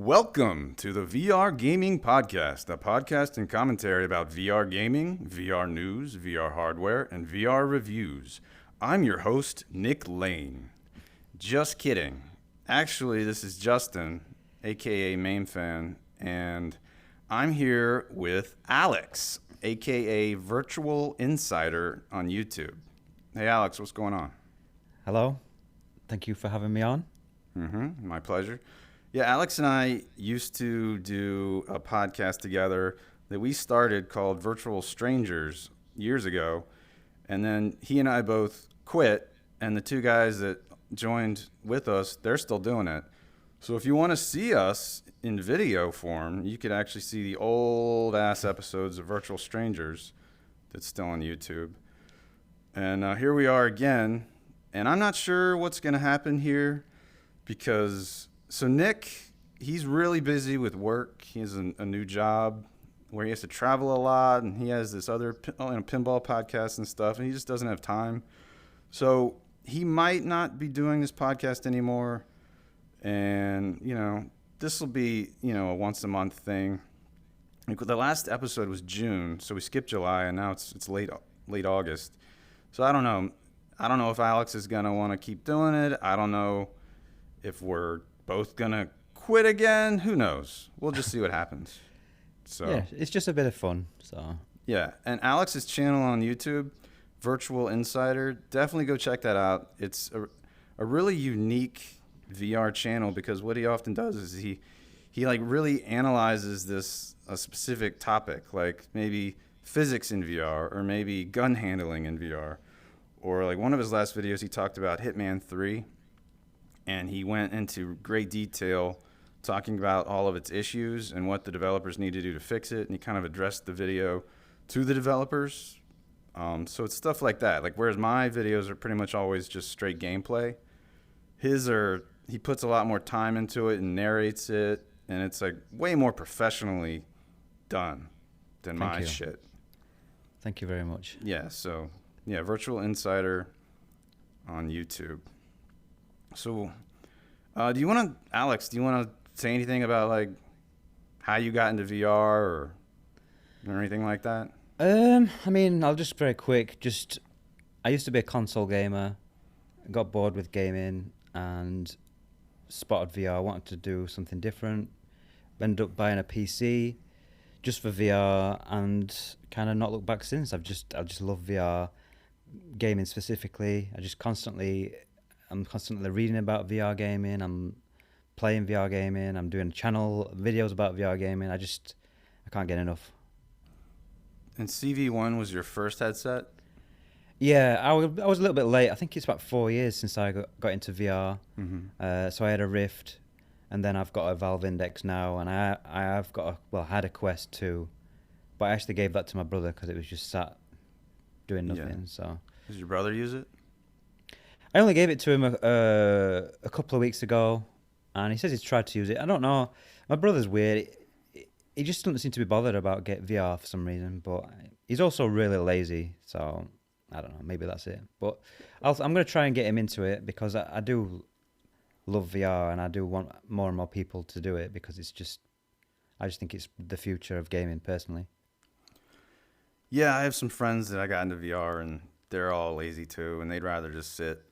Welcome to the VR Gaming Podcast, a podcast and commentary about VR gaming, VR news, VR hardware, and VR reviews. I'm your host, Nick Lane. Just kidding. Actually, this is Justin, aka MameFan, and I'm here with Alex, aka Virtual Insider on YouTube. Hey, Alex, what's going on? Hello. Thank you for having me on. My pleasure. Yeah, Alex and I used to do a podcast together that we started called Virtual Strangers years ago. And then he and I both quit. And the two guys that joined with us, they're still doing it. So if you want to see us in video form, you could actually see the old ass episodes of Virtual Strangers that's still on YouTube. And here we are again. And I'm not sure what's going to happen here because... So Nick, he's really busy with work. He has a new job where he has to travel a lot, and he has this other pinball podcast and stuff, and he just doesn't have time. So he might not be doing this podcast anymore, and, this will be, a once-a-month thing. The last episode was June, so we skipped July, and now it's late August. So I don't know. I don't know if Alex is going to want to keep doing it. I don't know if we're both gonna quit again. Who knows? We'll just see what happens. So yeah, it's just a bit of fun. So yeah, and Alex's channel on YouTube, Virtual Insider, definitely go check that out. It's a really unique VR channel because what he often does is he like really analyzes a specific topic, like maybe physics in VR or maybe gun handling in VR, or like one of his last videos he talked about Hitman 3. And he went into great detail talking about all of its issues and what the developers need to do to fix it. And he kind of addressed the video to the developers. So it's stuff like that. Like, whereas my videos are pretty much always just straight gameplay, he puts a lot more time into it and narrates it. And it's like way more professionally done than my shit. Thank you very much. Yeah. So yeah, Virtual Insider on YouTube. So, Alex, do you want to say anything about like how you got into VR or anything like that? I'll just very quick. I used to be a console gamer, got bored with gaming, and spotted VR. Wanted to do something different. Ended up buying a PC just for VR, and kind of not looked back since. I just love VR, gaming specifically. I'm constantly reading about VR gaming. I'm playing VR gaming. I'm doing channel videos about VR gaming. I can't get enough. And CV1 was your first headset? Yeah, I was a little bit late. I think it's about 4 years since I got into VR. Mm-hmm. So I had a Rift, and then I've got a Valve Index now, and I had a Quest 2, but I actually gave that to my brother because it was just sat doing nothing. Yeah. So does your brother use it? I only gave it to him a couple of weeks ago, and he says he's tried to use it. I don't know. My brother's weird. He just doesn't seem to be bothered about VR for some reason, but he's also really lazy, so I don't know. Maybe that's it. But I'm going to try and get him into it because I do love VR, and I do want more and more people to do it because I just think it's the future of gaming, personally. Yeah, I have some friends that I got into VR, and they're all lazy too, and they'd rather just sit.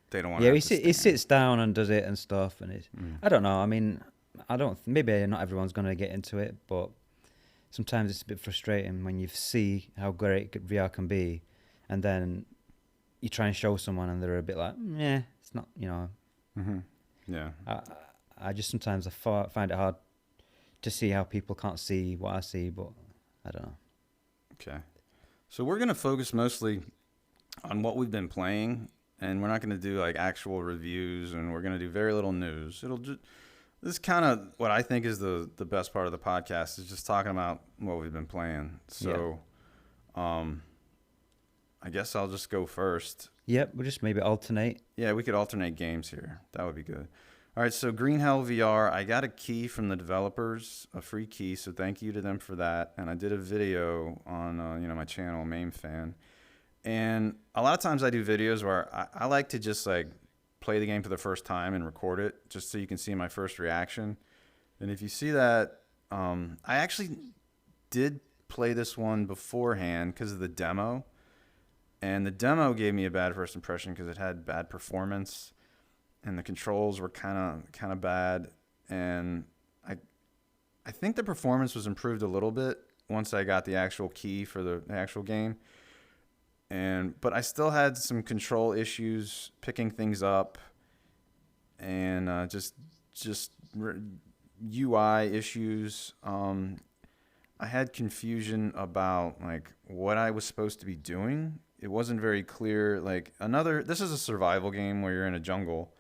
They don't want to. Yeah, he sits down and does it and stuff, and I don't know. I mean, maybe not everyone's going to get into it, but sometimes it's a bit frustrating when you see how great VR can be, and then you try and show someone, and they're a bit like, it's not, Mm-hmm. Yeah. I just sometimes find it hard to see how people can't see what I see, but I don't know. Okay. So we're going to focus mostly on what we've been playing, and we're not going to do like actual reviews, and we're going to do very little news. This is kind of what I think is the best part of the podcast, is just talking about what we've been playing. So, I guess I'll just go first. Yep, we'll just maybe alternate. Yeah, we could alternate games here. That would be good. All right, so Green Hell VR, I got a key from the developers, a free key, so thank you to them for that. And I did a video on my channel, MameFan. And a lot of times I do videos where I like to just like play the game for the first time and record it just so you can see my first reaction. And if you see that, I actually did play this one beforehand because of the demo, and the demo gave me a bad first impression because it had bad performance, and the controls were kind of bad, and I I think the performance was improved a little bit once I got the actual key for the actual game, and but I still had some control issues picking things up, and just UI issues. I had confusion about like what I was supposed to be doing. It wasn't very clear. Like another, this is a survival game where you're in a jungle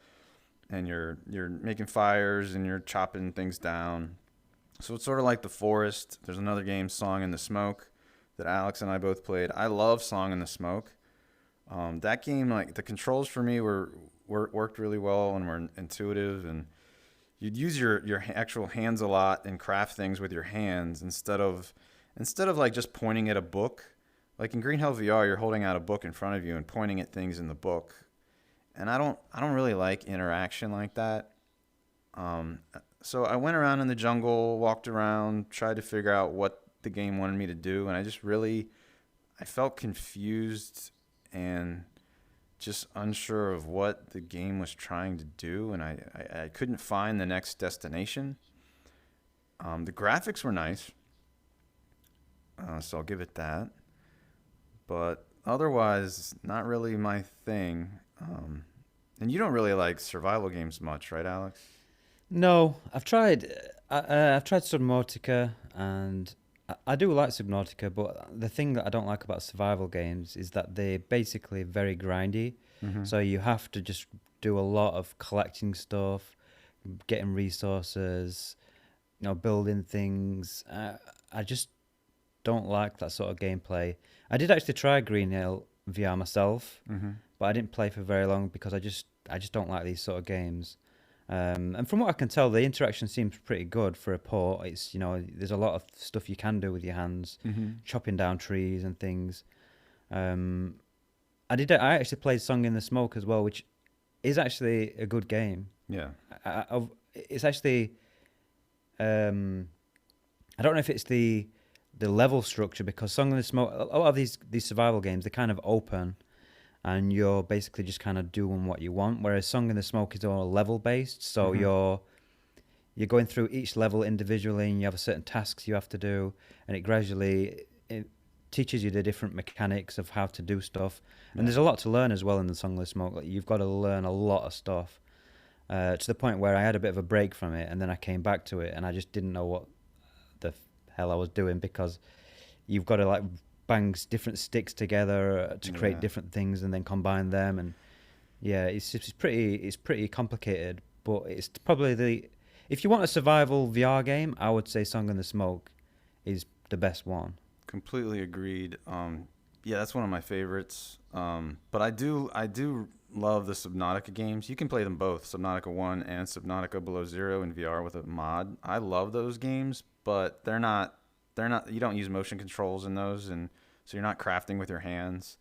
and you're making fires and you're chopping things down. So it's sort of like The Forest. There's another game, Song in the Smoke, that Alex and I both played. I love Song in the Smoke. That game, like the controls for me worked really well and were intuitive, and you'd use your actual hands a lot and craft things with your hands instead of like just pointing at a book. Like in Green Hell VR, you're holding out a book in front of you and pointing at things in the book, and I don't really like interaction like that. So I went around in the jungle, walked around, tried to figure out what the game wanted me to do, and I felt confused and just unsure of what the game was trying to do, and I couldn't find the next destination. The graphics were nice, so I'll give it that. But otherwise, not really my thing. And you don't really like survival games much, right, Alex? No, I've tried Subnautica, and I do like Subnautica, but the thing that I don't like about survival games is that they're basically very grindy. Mm-hmm. So you have to just do a lot of collecting stuff, getting resources, building things. I just don't like that sort of gameplay. I did actually try Green Hill VR myself, Mm-hmm. but I didn't play for very long because I just don't like these sort of games. And from what I can tell, the interaction seems pretty good for a port. It's there's a lot of stuff you can do with your hands, Mm-hmm. chopping down trees and things. I actually played Song in the Smoke as well, which is actually a good game. Yeah. It's actually I don't know if it's the level structure, because Song in the Smoke, a lot of these survival games, they're kind of open, and you're basically just kind of doing what you want. Whereas Song in the Smoke is all level based, so Mm-hmm. you're going through each level individually, and you have certain tasks you have to do, and it teaches you the different mechanics of how to do stuff. And Yeah. there's a lot to learn as well in the Song in the Smoke. Like, you've got to learn a lot of stuff, to the point where I had a bit of a break from it, and then I came back to it, and I just didn't know what the hell I was doing, because you've got to like bang different sticks together to create Yeah. different things and then combine them, and yeah, it's pretty complicated. But it's probably if you want a survival VR game, I would say Song in the Smoke is the best one. Completely agreed. Yeah, that's one of my favorites. But I do love the Subnautica games. You can play them both, Subnautica 1 and Subnautica Below Zero in VR with a mod. I love those games, but they're not you don't use motion controls in those, and so you're not crafting with your hands.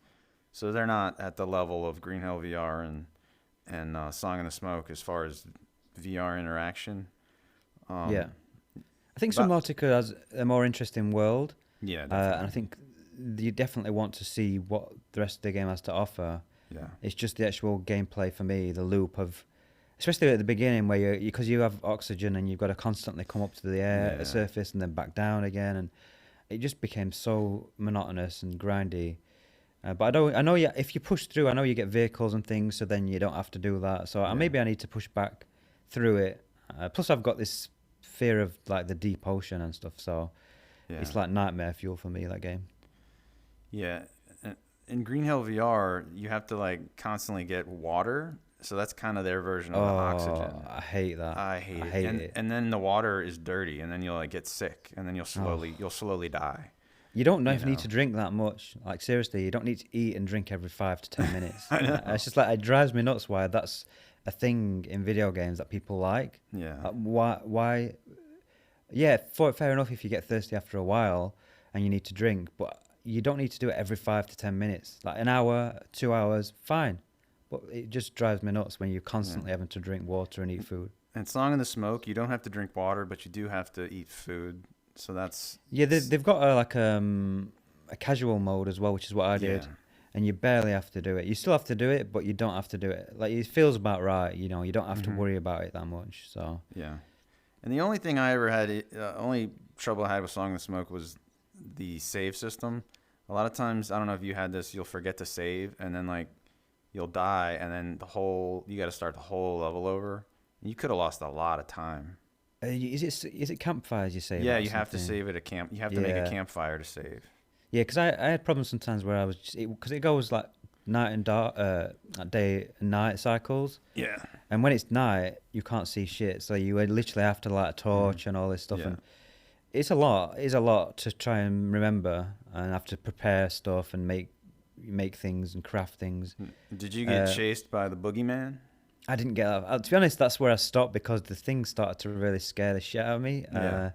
So they're not at the level of Green Hell VR and Song in the Smoke as far as VR interaction. Yeah, I think but- Subnautica has a more interesting world, Yeah, and I definitely. think you definitely want to see what the rest of the game has to offer. Yeah. It's just the actual gameplay for me, the loop of, especially at the beginning where because you have oxygen and you've got to constantly come up to the air Yeah. surface and then back down again, and it just became so monotonous and grindy. But I know if you push through, I know you get vehicles and things, so then you don't have to do that. So Yeah. maybe I need to push back through it. Plus, I've got this fear of like the deep ocean and stuff, so Yeah. it's like nightmare fuel for me, that game. Yeah. In Green Hill VR, you have to like constantly get water. So that's kind of their version of the oxygen. I hate that. I hate hate it. it. And then the water is dirty, and then you'll like get sick, and then you'll slowly die. You don't you need know. to drink that much. Like, seriously, you don't need to eat and drink every 5 to 10 minutes. I know. It's just like, it drives me nuts why that's a thing in video games that people like. Yeah. Why? Yeah, fair enough if you get thirsty after a while and you need to drink, but you don't need to do it every 5 to 10 minutes. Like an hour, 2 hours, fine. But it just drives me nuts when you're constantly having to drink water and eat food. And Song in the Smoke, you don't have to drink water, but you do have to eat food. So that's Yeah, they've got a casual mode as well, which is what I did. Yeah. And you barely have to do it. You still have to do it, but you don't have to do it. Like, it feels about right, you know. You don't have to worry about it that much. So yeah. And the only thing I ever had, only trouble I had with Song in the Smoke was the save system. A lot of times, I don't know if you had this, you'll forget to save, and then like you'll die, and then you got to start the whole level over. You could have lost a lot of time. is it campfires you save? Yeah, or you have to something? save at a camp. You have to make a Yeah. campfire to save. Yeah, because I had problems sometimes where I was just, because it goes like night and dark, day and night cycles. Yeah. And when it's night, you can't see shit, so you would literally have to light a torch and all this stuff. Yeah. And it's a lot. It's a lot to try and remember, and have to prepare stuff and make things and craft things. Did you get chased by the boogeyman? I didn't get that. To be honest, that's where I stopped because the thing started to really scare the shit out of me. Yeah.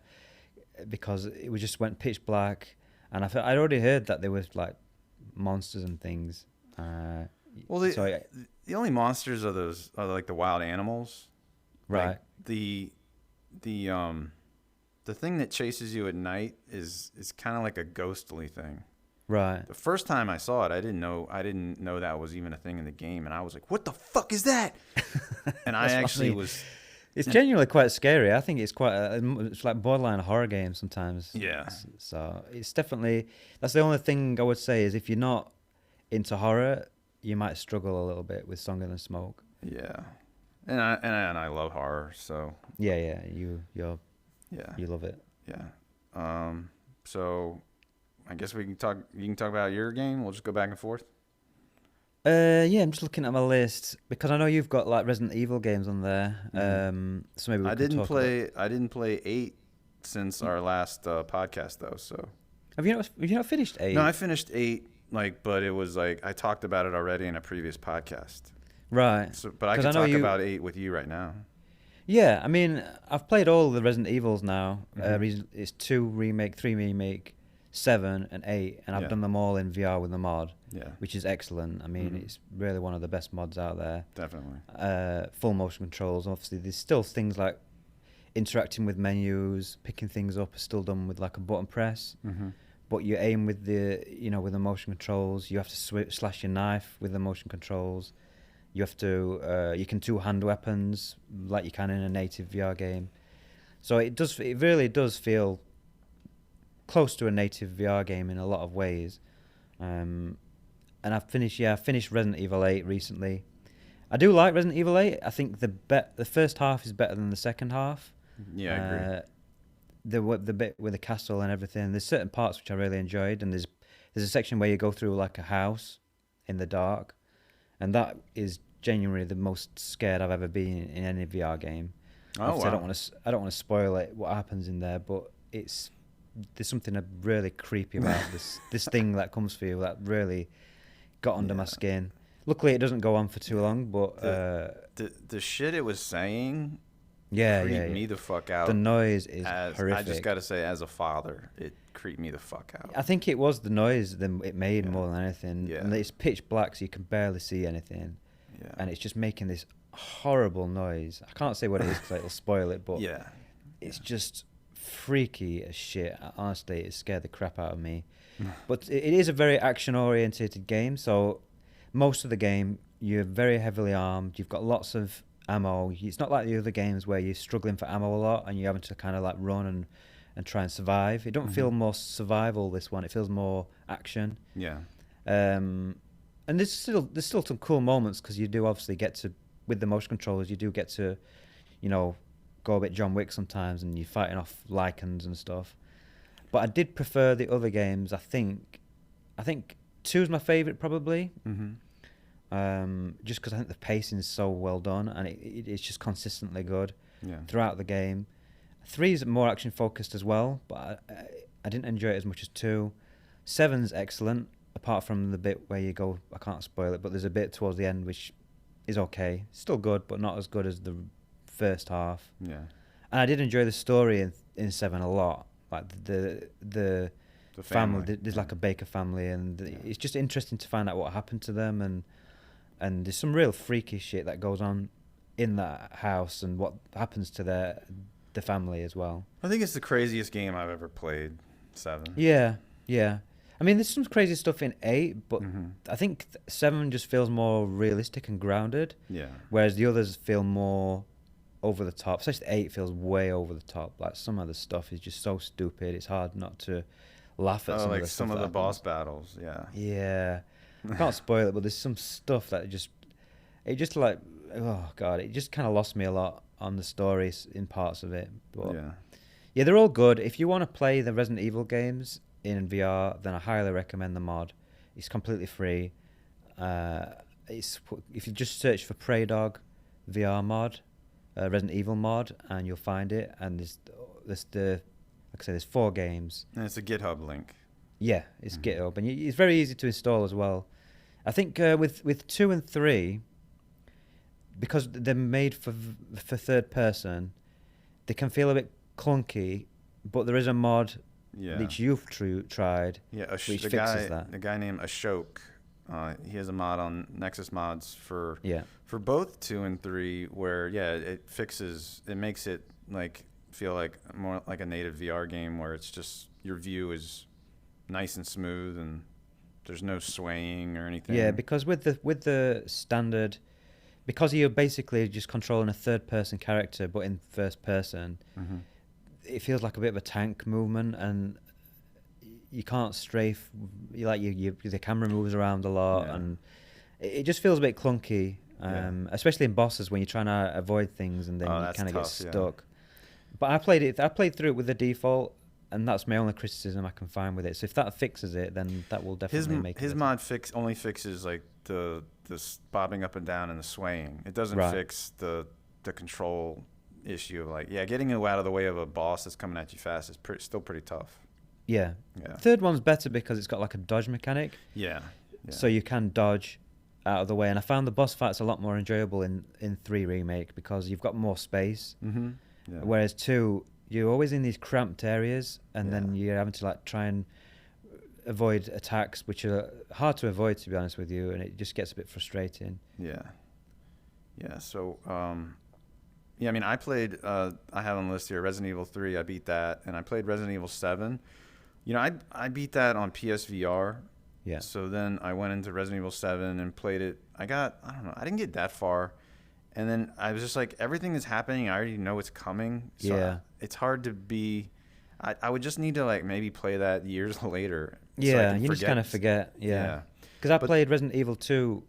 Because it just went pitch black, and I'd already heard that there was like monsters and things. Well, the only monsters are like the wild animals, Right. Like the thing that chases you at night is kind of like a ghostly thing. Right. The first time I saw it, I didn't know that was even a thing in the game, and I was like, "What the fuck is that?" And I actually was. It's genuinely quite scary. I think it's it's like borderline horror game sometimes. Yeah. So it's definitely, that's the only thing I would say is if you're not into horror, you might struggle a little bit with Song in the Smoke. Yeah, and I love horror, so Yeah, you love it. yeah. So I guess we can talk. You can talk about your game. We'll just go back and forth. Yeah, I'm just looking at my list because I know you've got like Resident Evil games on there. So maybe we I could didn't talk play. about... I didn't play 8 since our last podcast, though. So Have you not finished 8? no, I finished 8. But it was like I talked about it already in a previous podcast. Right. So, but I 'Cause can I know talk about 8 with you right now. Yeah, I mean, I've played all the Resident Evils now. It's 2 remake, 3 remake, 7 and 8, and I've Yeah. done them all in VR with the mod, Yeah, which is excellent. I mean, it's really one of the best mods out there. definitely. Full motion controls. Obviously, there's still things like interacting with menus, picking things up, are still done with like a button press. But you aim with with the motion controls. You have to slash your knife with the motion controls. You have to, you can two-hand weapons like you can in a native VR game. So it really does feel close to a native VR game in a lot of ways. And I finished Resident Evil 8 recently. I do like Resident Evil 8. I think the first half is better than the second half. Yeah, I agree. The bit with the castle and everything. There's certain parts which I really enjoyed, and there's a section where you go through like a house in the dark, and that is genuinely the most scared I've ever been in any VR game. Oh, Obviously, wow. I don't want to spoil it what happens in there, but there's something really creepy about this thing that comes for you that really got under my skin. Luckily, it doesn't go on for too long, but The shit it was saying creeped me the fuck out. The noise is horrific. I just got to say, as a father, it creeped me the fuck out. I think it was the noise that it made more than anything. Yeah. And it's pitch black, so you can barely see anything. Yeah. And it's just making this horrible noise. I can't say what it is because it'll spoil it, but Yeah. it's just freaky as shit. Honestly, it scared the crap out of me. But it is a very action-orientated game, so most of the game, you're very heavily armed. You've got lots of ammo. It's not like the other games where you're struggling for ammo a lot and you're having to kind of like run and try and survive. It don't feel more survival, this one. It feels more action. Yeah. And there's still some cool moments because you do obviously get to, with the motion controllers, you do get to, go a bit John Wick sometimes, and you're fighting off lichens and stuff. But I did prefer the other games. I think 2 is my favourite probably. Just because I think the pacing is so well done and it's just consistently good throughout the game. 3 is more action focused as well, but I didn't enjoy it as much as 2. 7's excellent, apart from the bit where you go, I can't spoil it, but there's a bit towards the end which is okay. Still good, but not as good as the first half. Yeah. And I did enjoy the story in 7 a lot. Like the family. There's like a Baker family, and it's just interesting to find out what happened to them, and and there's some real freaky shit that goes on in that house and what happens to the family as well. I think it's the craziest game I've ever played. 7. Yeah, yeah. I mean, there's some crazy stuff in 8, but Mm-hmm. I think 7 just feels more realistic and grounded, Yeah. whereas the others feel more over the top. Especially 8 feels way over the top. Like, some of the stuff is just so stupid. It's hard not to laugh at some Like of the some stuff of that the boss happens. battles. Yeah. Yeah. I can't spoil it, but there's some stuff that it just like, oh God, it just kind of lost me a lot on the stories in parts of it. But Yeah. yeah, they're all good. If you want to play the Resident Evil games in VR, then I highly recommend the mod. It's completely free. If you just search for Prey Dog VR mod, Resident Evil mod, and you'll find it. And there's like I said, there's 4 games. And it's a GitHub link. Yeah, it's Mhm. GitHub, and it's very easy to install as well. I think with 2 and 3, because they're made for third person, they can feel a bit clunky. But there is a mod Yeah. which you've tried, Yeah. which the fixes that. The guy named Ashok. He has a mod on Nexus Mods for Yeah, both 2 and 3, where it makes it like feel like more like a native VR game, where it's just your view is nice and smooth and there's no swaying or anything. yeah. Because with the standard, because you're basically just controlling a third person character, but in first person, Mm-hmm. it feels like a bit of a tank movement, and you can't strafe. The camera moves around a lot, Yeah. and it just feels a bit clunky. Yeah. Especially in bosses when you're trying to avoid things and then Oh, you that's kind of get tough, yeah. stuck. But I played through it with the default, and that's my only criticism I can find with it. So if that fixes it, then that will definitely make His it. mod only fixes like the bobbing up and down and the swaying. It doesn't Right. fix the control issue of like getting you out of the way of a boss that's coming at you fast is still pretty tough. Yeah. Yeah. Third one's better because it's got like a dodge mechanic, Yeah. so you can dodge out of the way. And I found the boss fights a lot more enjoyable in 3 Remake because you've got more space. Mm-hmm. Yeah. Whereas 2, you're always in these cramped areas, and then Yeah. you're having to like try and avoid attacks, which are hard to avoid, to be honest with you, and it just gets a bit frustrating. Yeah. Yeah. So, I mean, I played, I have on the list here Resident Evil 3. I beat that. And I played Resident Evil 7. I beat that on PSVR. Yeah. So then I went into Resident Evil 7 and played it. I don't know, I didn't get that far. And then I was just like, everything that's happening, I already know it's coming. So Yeah. it's hard to be. I would just need to like maybe play that years later. So I Yeah, can you just kind of forget. Yeah. Because I But- played Resident Evil 2,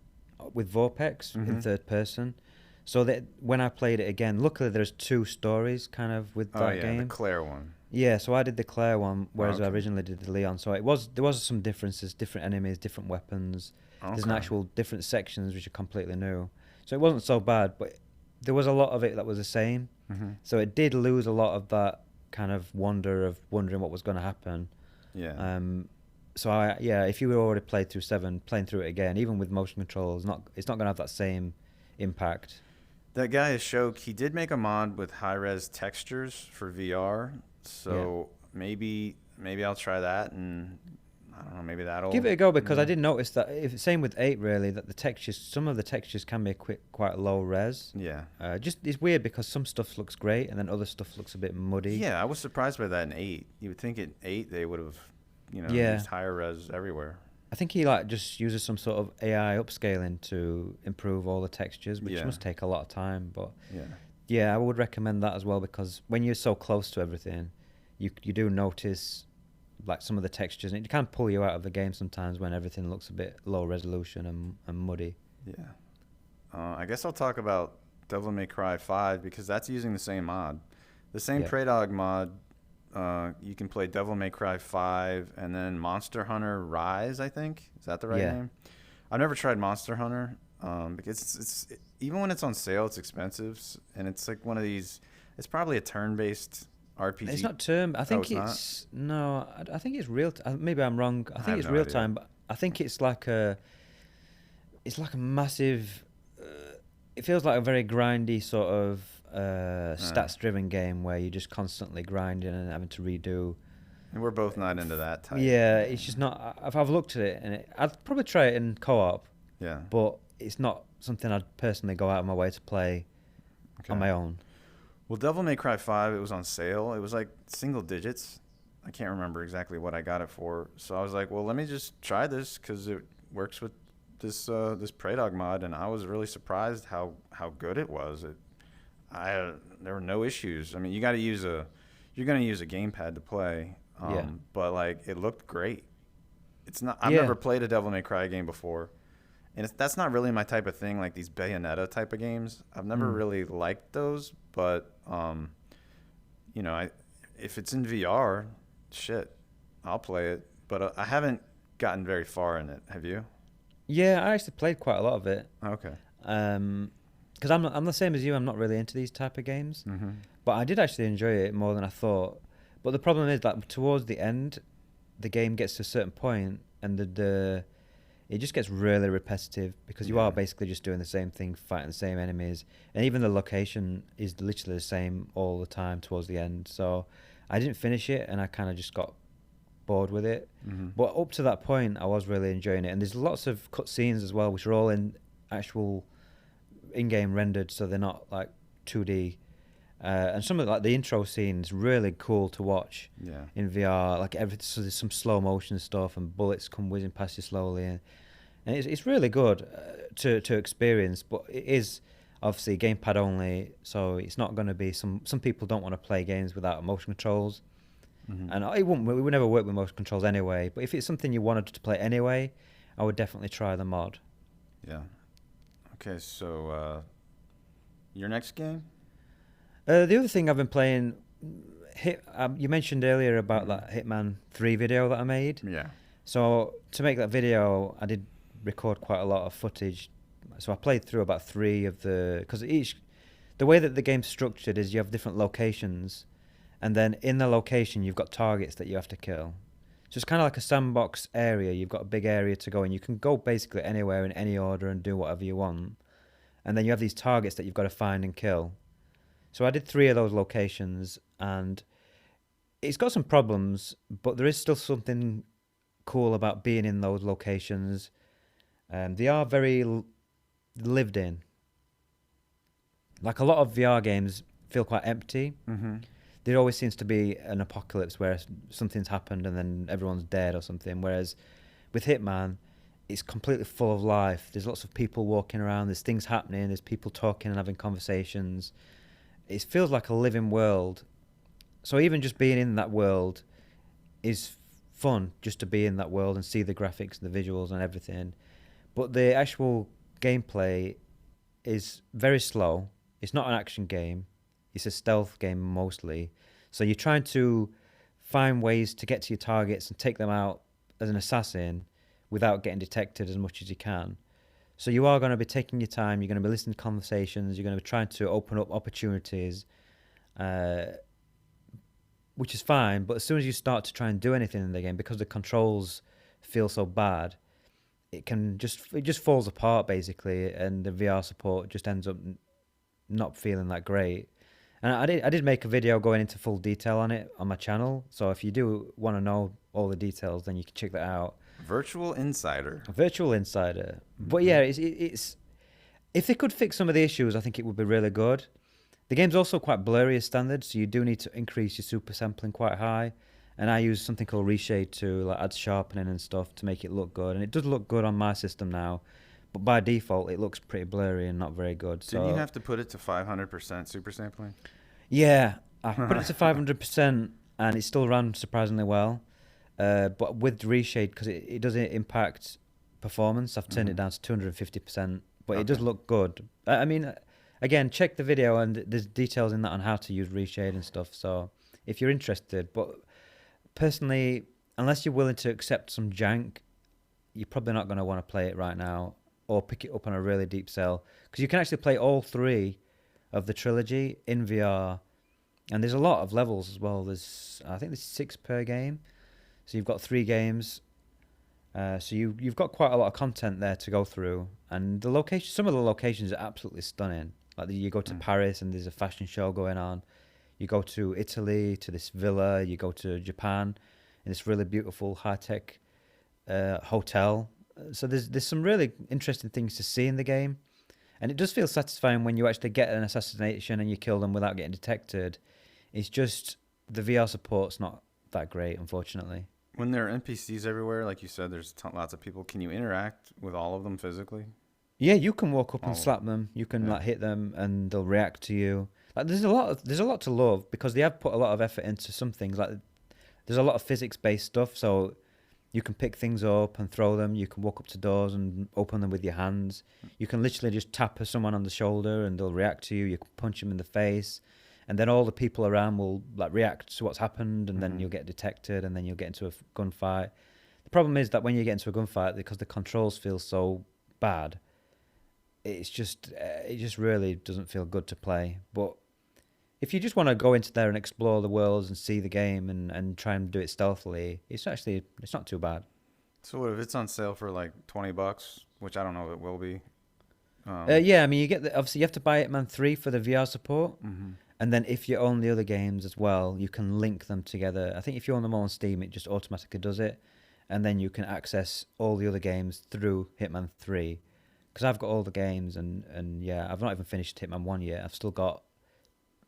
with Vorpex in Mhm. third person. So that when I played it again, luckily there's 2 stories kind of with Oh that yeah, game. the Claire one. Yeah, so I did the Claire one, whereas I Okay. originally did the Leon. So there was some differences, different enemies, different weapons. There's an Okay. actual different sections which are completely new. So it wasn't so bad, but there was a lot of it that was the same. Mhm. So it did lose a lot of that kind of wondering what was going to happen. Yeah. So if you already played through 7, playing through it again, even with motion control, it's not going to have that same impact. That guy Ashok, he did make a mod with high res textures for VR. So maybe I'll try that, and I don't know, maybe that'll Give it a go, because I yeah. did notice that same with 8 really, that some of the textures can be quite low res. Yeah. Just it's weird because some stuff looks great and then other stuff looks a bit muddy. Yeah, I was surprised by that in 8. You would think in 8 they would have, Yeah. used higher res everywhere. I think he just uses some sort of AI upscaling to improve all the textures, which Yeah. must take a lot of time. But Yeah. yeah, I would recommend that as well, because when you're so close to everything, you do notice like some of the textures, and it can pull you out of the game sometimes when everything looks a bit low resolution and muddy. Yeah. I guess I'll talk about Devil May Cry 5 because that's using the same mod. The same Yeah. Prey Dog mod. You can play Devil May Cry 5 and then Monster Hunter Rise, I think. Is that the right Yeah. name? I've never tried Monster Hunter because even when it's on sale, it's expensive. And it's like one of these, it's probably a turn-based RPG. It's not term. I think it's not? it's no. I think it's real. Maybe I'm wrong. I I think have it's no real idea. time, but I think it's like a. It's like a massive. It feels like a very grindy sort of stats-driven game where you're just constantly grinding and having to redo. And we're both not into that type. Yeah, it's just not. I've looked at it, and I'd probably try it in co-op, Yeah. but it's not something I'd personally go out of my way to play on my own. Well, Devil May Cry 5, it was on sale. It was like single digits. I can't remember exactly what I got it for. So I was like, well, let me just try this because it works with this Prey Dog mod, and I was really surprised how good it was. There were no issues. I mean, you're gonna use a gamepad to play, but like it looked great. It's not. I've never played a Devil May Cry game before, and that's not really my type of thing. Like these Bayonetta type of games, I've never really liked those. But if it's in VR, shit, I'll play it. But I haven't gotten very far in it. Have you? Yeah, I actually played quite a lot of it. Okay. Because I'm the same as you. I'm not really into these type of games, but I did actually enjoy it more than I thought. But the problem is that towards the end, the game gets to a certain point, and it just gets really repetitive because you are basically just doing the same thing, fighting the same enemies, and even the location is literally the same all the time towards the end. So I didn't finish it, and I kind of just got bored with it. But up to that point, I was really enjoying it, and there's lots of cutscenes as well, which are all in actual in-game rendered, so they're not like 2D. And some of like the intro scenes really cool to watch in VR. Like so there's some slow motion stuff, and bullets come whizzing past you slowly, and it's really good to experience. But it is obviously gamepad only, so it's not going to be some people don't want to play games without motion controls, and we would never work with motion controls anyway. But if it's something you wanted to play anyway, I would definitely try the mod. Yeah. Okay, so your next game? The other thing I've been playing, you mentioned earlier about that Hitman 3 video that I made. Yeah. So to make that video, I did record quite a lot of footage. So I played through about 3 of because the way that the game's structured is you have different locations, and then in the location you've got targets that you have to kill. So it's kind of like a sandbox area. You've got a big area to go in. You can go basically anywhere in any order and do whatever you want. And then you have these targets that you've got to find and kill. So I did 3 of those locations, and it's got some problems, but there is still something cool about being in those locations. They are very lived in. Like a lot of VR games feel quite empty. There always seems to be an apocalypse where something's happened and then everyone's dead or something. Whereas with Hitman, it's completely full of life. There's lots of people walking around. There's things happening. There's people talking and having conversations. It feels like a living world. So even just being in that world is fun, just to be in that world and see the graphics and the visuals and everything. But the actual gameplay is very slow. It's not an action game. It's a stealth game mostly. So you're trying to find ways to get to your targets and take them out as an assassin without getting detected as much as you can. So you are going to be taking your time. You're going to be listening to conversations. You're going to be trying to open up opportunities, which is fine. But as soon as you start to try and do anything in the game, because the controls feel so bad, it just falls apart basically, and the VR support just ends up not feeling that great. And I did make a video going into full detail on it on my channel. So if you do want to know all the details, then you can check that out. Virtual Insider. But yeah, it's if they could fix some of the issues, I think it would be really good. The game's also quite blurry as standard, so you do need to increase your super sampling quite high. And I use something called Reshade to add sharpening and stuff to make it look good. And it does look good on my system now, but by default it looks pretty blurry and not very good. Didn't you have to put it to 500% super sampling? Yeah, I put it to 500% and it still ran surprisingly well. But with Reshade, because it doesn't impact performance, I've turned it down to 250%, but it does look good. I mean, again, check the video and there's details in that on how to use Reshade and stuff, so if you're interested. But personally, unless you're willing to accept some jank, you're probably not going to want to play it right now or pick it up on a really deep sell, because you can actually play all 3 of the trilogy in VR, and there's a lot of levels as well. I think there's 6 per game. So you've got 3 games, so you've got quite a lot of content there to go through. And some of the locations are absolutely stunning. Like you go to Paris and there's a fashion show going on. You go to Italy to this villa. You go to Japan in this really beautiful high-tech hotel. So there's some really interesting things to see in the game, and it does feel satisfying when you actually get an assassination and you kill them without getting detected. It's just the VR support's not that great, unfortunately. When there are NPCs everywhere, like you said, there's lots of people. Can you interact with all of them physically? Yeah, you can walk up and Oh, slap them. You can yeah. like hit them, and they'll react to you. Like there's a lot to love because they have put a lot of effort into some things. Like there's a lot of physics based stuff, so you can pick things up and throw them. You can walk up to doors and open them with your hands. You can literally just tap someone on the shoulder and they'll react to you. You can punch them in the face, and then all the people around will like react to what's happened, and then you'll get detected, and then you'll get into a gunfight. The problem is that when you get into a gunfight, because the controls feel so bad, it just really doesn't feel good to play. But if you just want to go into there and explore the worlds and see the game and try and do it stealthily, it's not too bad. So what if it's on sale for like $20, which I don't know if it will be? Yeah, I mean, obviously you have to buy Hitman 3 for the VR support, Mm-hmm. and then if you own the other games as well, you can link them together. I think if you own them all on Steam, it just automatically does it, and then you can access all the other games through Hitman 3. Because I've got all the games, and yeah, I've not even finished Hitman 1 yet. I've still got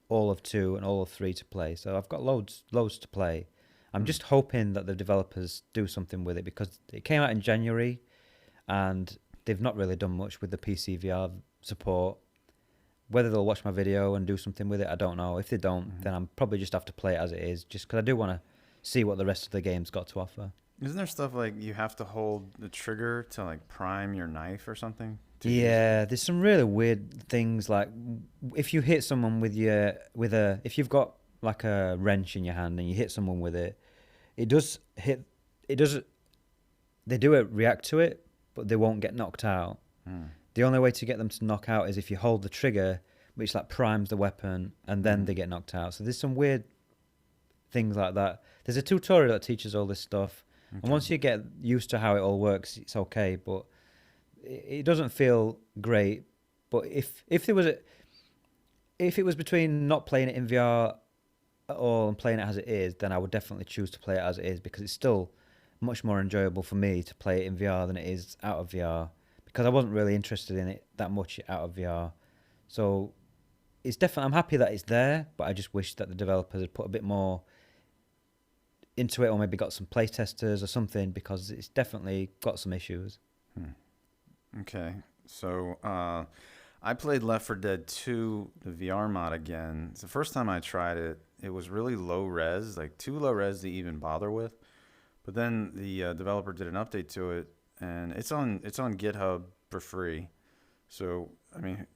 all of 2 and all of 3 to play, so I've got loads to play. I'm just hoping that the developers do something with it, because it came out in January and they've not really done much with the PC VR support. Whether they'll watch my video and do something with it, I don't know. If they don't, then I'm probably just have to play it as it is, just because I do want to see what the rest of the game's got to offer. Isn't there stuff like you have to hold the trigger to like prime your knife or something? to use it? Yeah, there's some really weird things, like if you hit someone if you've got like a wrench in your hand and you hit someone with it, it does they do react to it, but they won't get knocked out. The only way to get them to knock out is if you hold the trigger, which like primes the weapon, and then they get knocked out. So there's some weird things like that. There's a tutorial that teaches all this stuff, and once you get used to how it all works, it's okay. But it doesn't feel great. But if it was between not playing it in VR at all and playing it as it is, then I would definitely choose to play it as it is, because it's still much more enjoyable for me to play it in VR than it is out of VR, because I wasn't really interested in it that much out of VR. So it's definitely, I'm happy that it's there, but I just wish that the developers had put a bit more into it, or maybe got some playtesters or something, because it's definitely got some issues. Okay, so I played Left 4 Dead 2, the VR mod again. It's the first time I tried it. It was really low res, like too low res to even bother with. But then the developer did an update to it, and it's on GitHub for free. So I mean,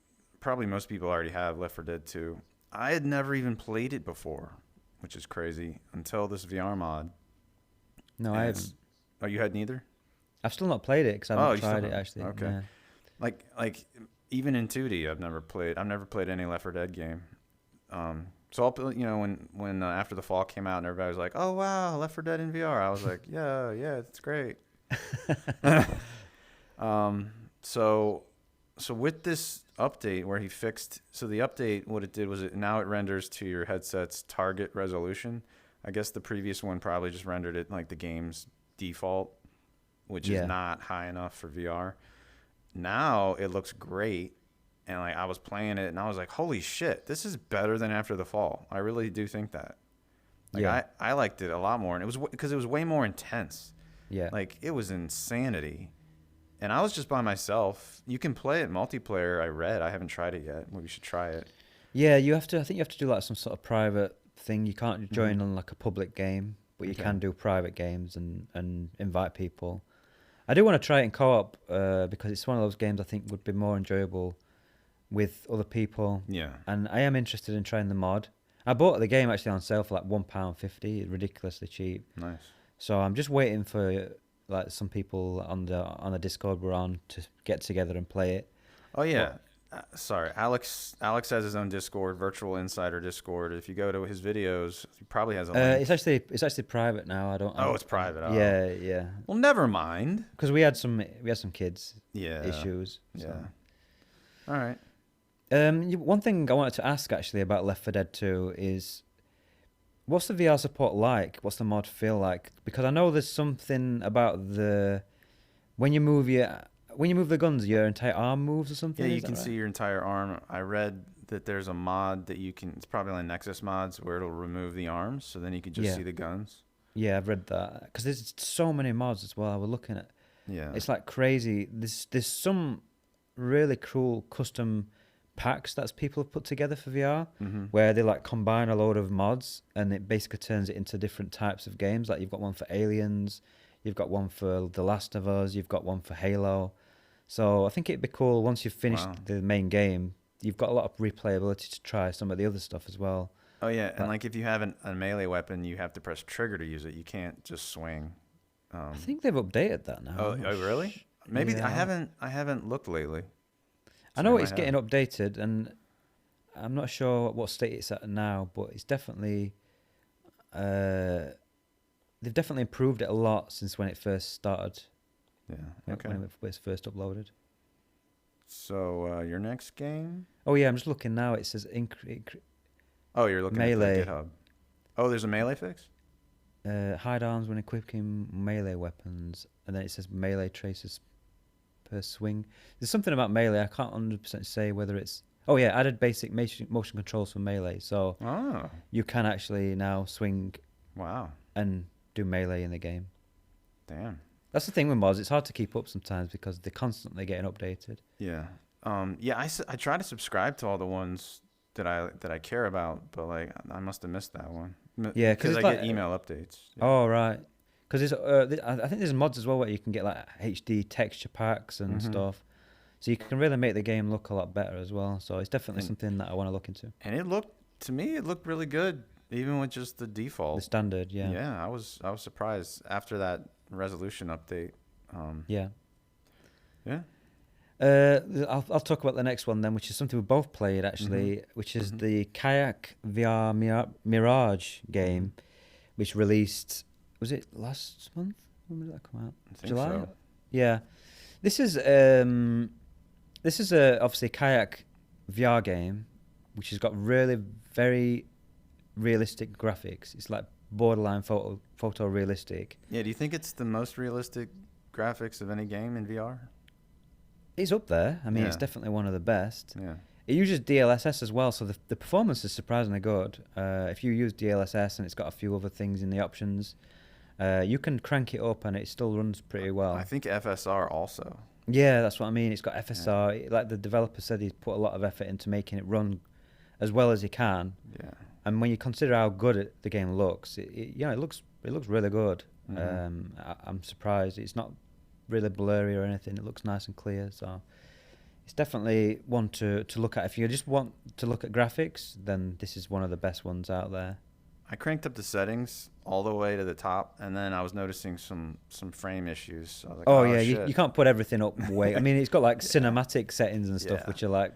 probably most people already have Left 4 Dead 2. I had never even played it before, which is crazy, until this VR mod. No, I haven't. Oh, you had neither? I've still not played it because I haven't tried it actually. Okay. Yeah. Like even in 2D, I've never played any Left 4 Dead game. So I'll, when After the Fall came out and everybody was like, "Oh wow, Left 4 Dead in VR," I was like, "Yeah, it's great." So with this update where he fixed, so the update, what it did was now it renders to your headset's target resolution. I guess the previous one probably just rendered it like the game's default, which is not high enough for VR. Now it looks great. And like I was playing it and I was like, holy shit, this is better than After the Fall. I really do think that. Like I liked it a lot more, and it was because it was way more intense. Yeah. Like it was insanity. And I was just by myself. You can play it multiplayer. I haven't tried it yet. We should try it. Yeah, I think you have to do like some sort of private thing. You can't join on like a public game, but you can do private games and invite people. I do want to try it in co-op because it's one of those games I think would be more enjoyable with other people. Yeah. And I am interested in trying the mod. I bought the game actually on sale for like £1.50, ridiculously cheap. Nice. So I'm just waiting for like some people on the Discord we're on to get together and play it. Oh yeah. Sorry, Alex has his own Discord, Virtual Insider Discord. If you go to his videos, he probably has a link. It's actually private now. It's private. Oh. Yeah. Well, never mind. Because we had some kids issues. So. Yeah. All right. One thing I wanted to ask actually about Left 4 Dead 2 is, what's the VR support like? What's the mod feel like? Because I know there's something about the when you move the guns, your entire arm moves or something. Yeah, you is that can right? see your entire arm. I read that there's a mod that you can. It's probably on Nexus mods where it'll remove the arms, so then you can just Yeah, see the guns. yeah, I've read that because there's so many mods as well. I was looking at. Yeah. It's like crazy. There's some really cool custom packs that people have put together for VR Mm-hmm. where they like combine a load of mods and it basically turns it into different types of games. Like you've got one for Aliens, you've got one for The Last of Us, you've got one for Halo. So I think it'd be cool once you've finished Wow. the main game, you've got a lot of replayability to try some of the other stuff as well. Oh yeah, and But like if you have a melee weapon, you have to press trigger to use it. You can't just swing. I think they've updated that now. Oh, I'm not really? Maybe yeah, I haven't looked lately. I So know they it's might getting have. updated, and I'm not sure what state it's at now, but it's definitely they've definitely improved it a lot since when it first started, Yeah. when Okay. when it was first uploaded. So your next game? Oh yeah, I'm just looking now. It says Oh, you're looking melee. at the GitHub. Oh, there's a melee fix? Hide arms when equipping melee weapons, and then it says melee traces per swing. There's something about melee. I can't 100% say whether it's. Oh yeah, added basic motion controls for melee, so Oh, you can actually now swing wow. and do melee in the game. Damn. That's the thing with mods. It's hard to keep up sometimes because they're constantly getting updated. Yeah. Yeah, I try to subscribe to all the ones that I care about, but like I must have missed that one. Yeah, 'cause Because I it's get like- email updates. Yeah. Oh right, because I think there's mods as well where you can get like HD texture packs and Mhm. stuff, so you can really make the game look a lot better as well. So it's definitely And- something that I want to look into. And it looked to me it looked really good, even with just the The default. standard, yeah, Yeah, I was surprised after that resolution update. yeah. Yeah. I'll talk about the next one then, which is something we both played actually, which is the Kayak VR Mirage game, which released. Was it last month? When did that come out? I think July. so. Yeah, this is obviously a kayak VR game, which has got really very realistic graphics. It's like borderline photorealistic. Yeah, do you think it's the most realistic graphics of any game in VR? It's up there. I mean, it's Yeah. definitely one of the best. Yeah. It uses DLSS as well, so the performance is surprisingly good. If you use DLSS and it's got a few other things in the options, you can crank it up and it still runs pretty well. I think FSR also. Yeah, that's what I mean. It's got FSR. Like the developer said, he's put a lot of effort into making it run as well as he can. Yeah. And when you consider how good the game looks, it looks really good. Mhm. I'm surprised it's not really blurry or anything. It looks nice and clear. So it's definitely one to look at. If you just want to look at graphics, then this is one of the best ones out there. I cranked up the settings all the way to the top, and then I was noticing some frame issues. So I was like, Oh yeah, shit. you can't put everything up way. I mean, it's got like cinematic settings and stuff, Yeah. which are like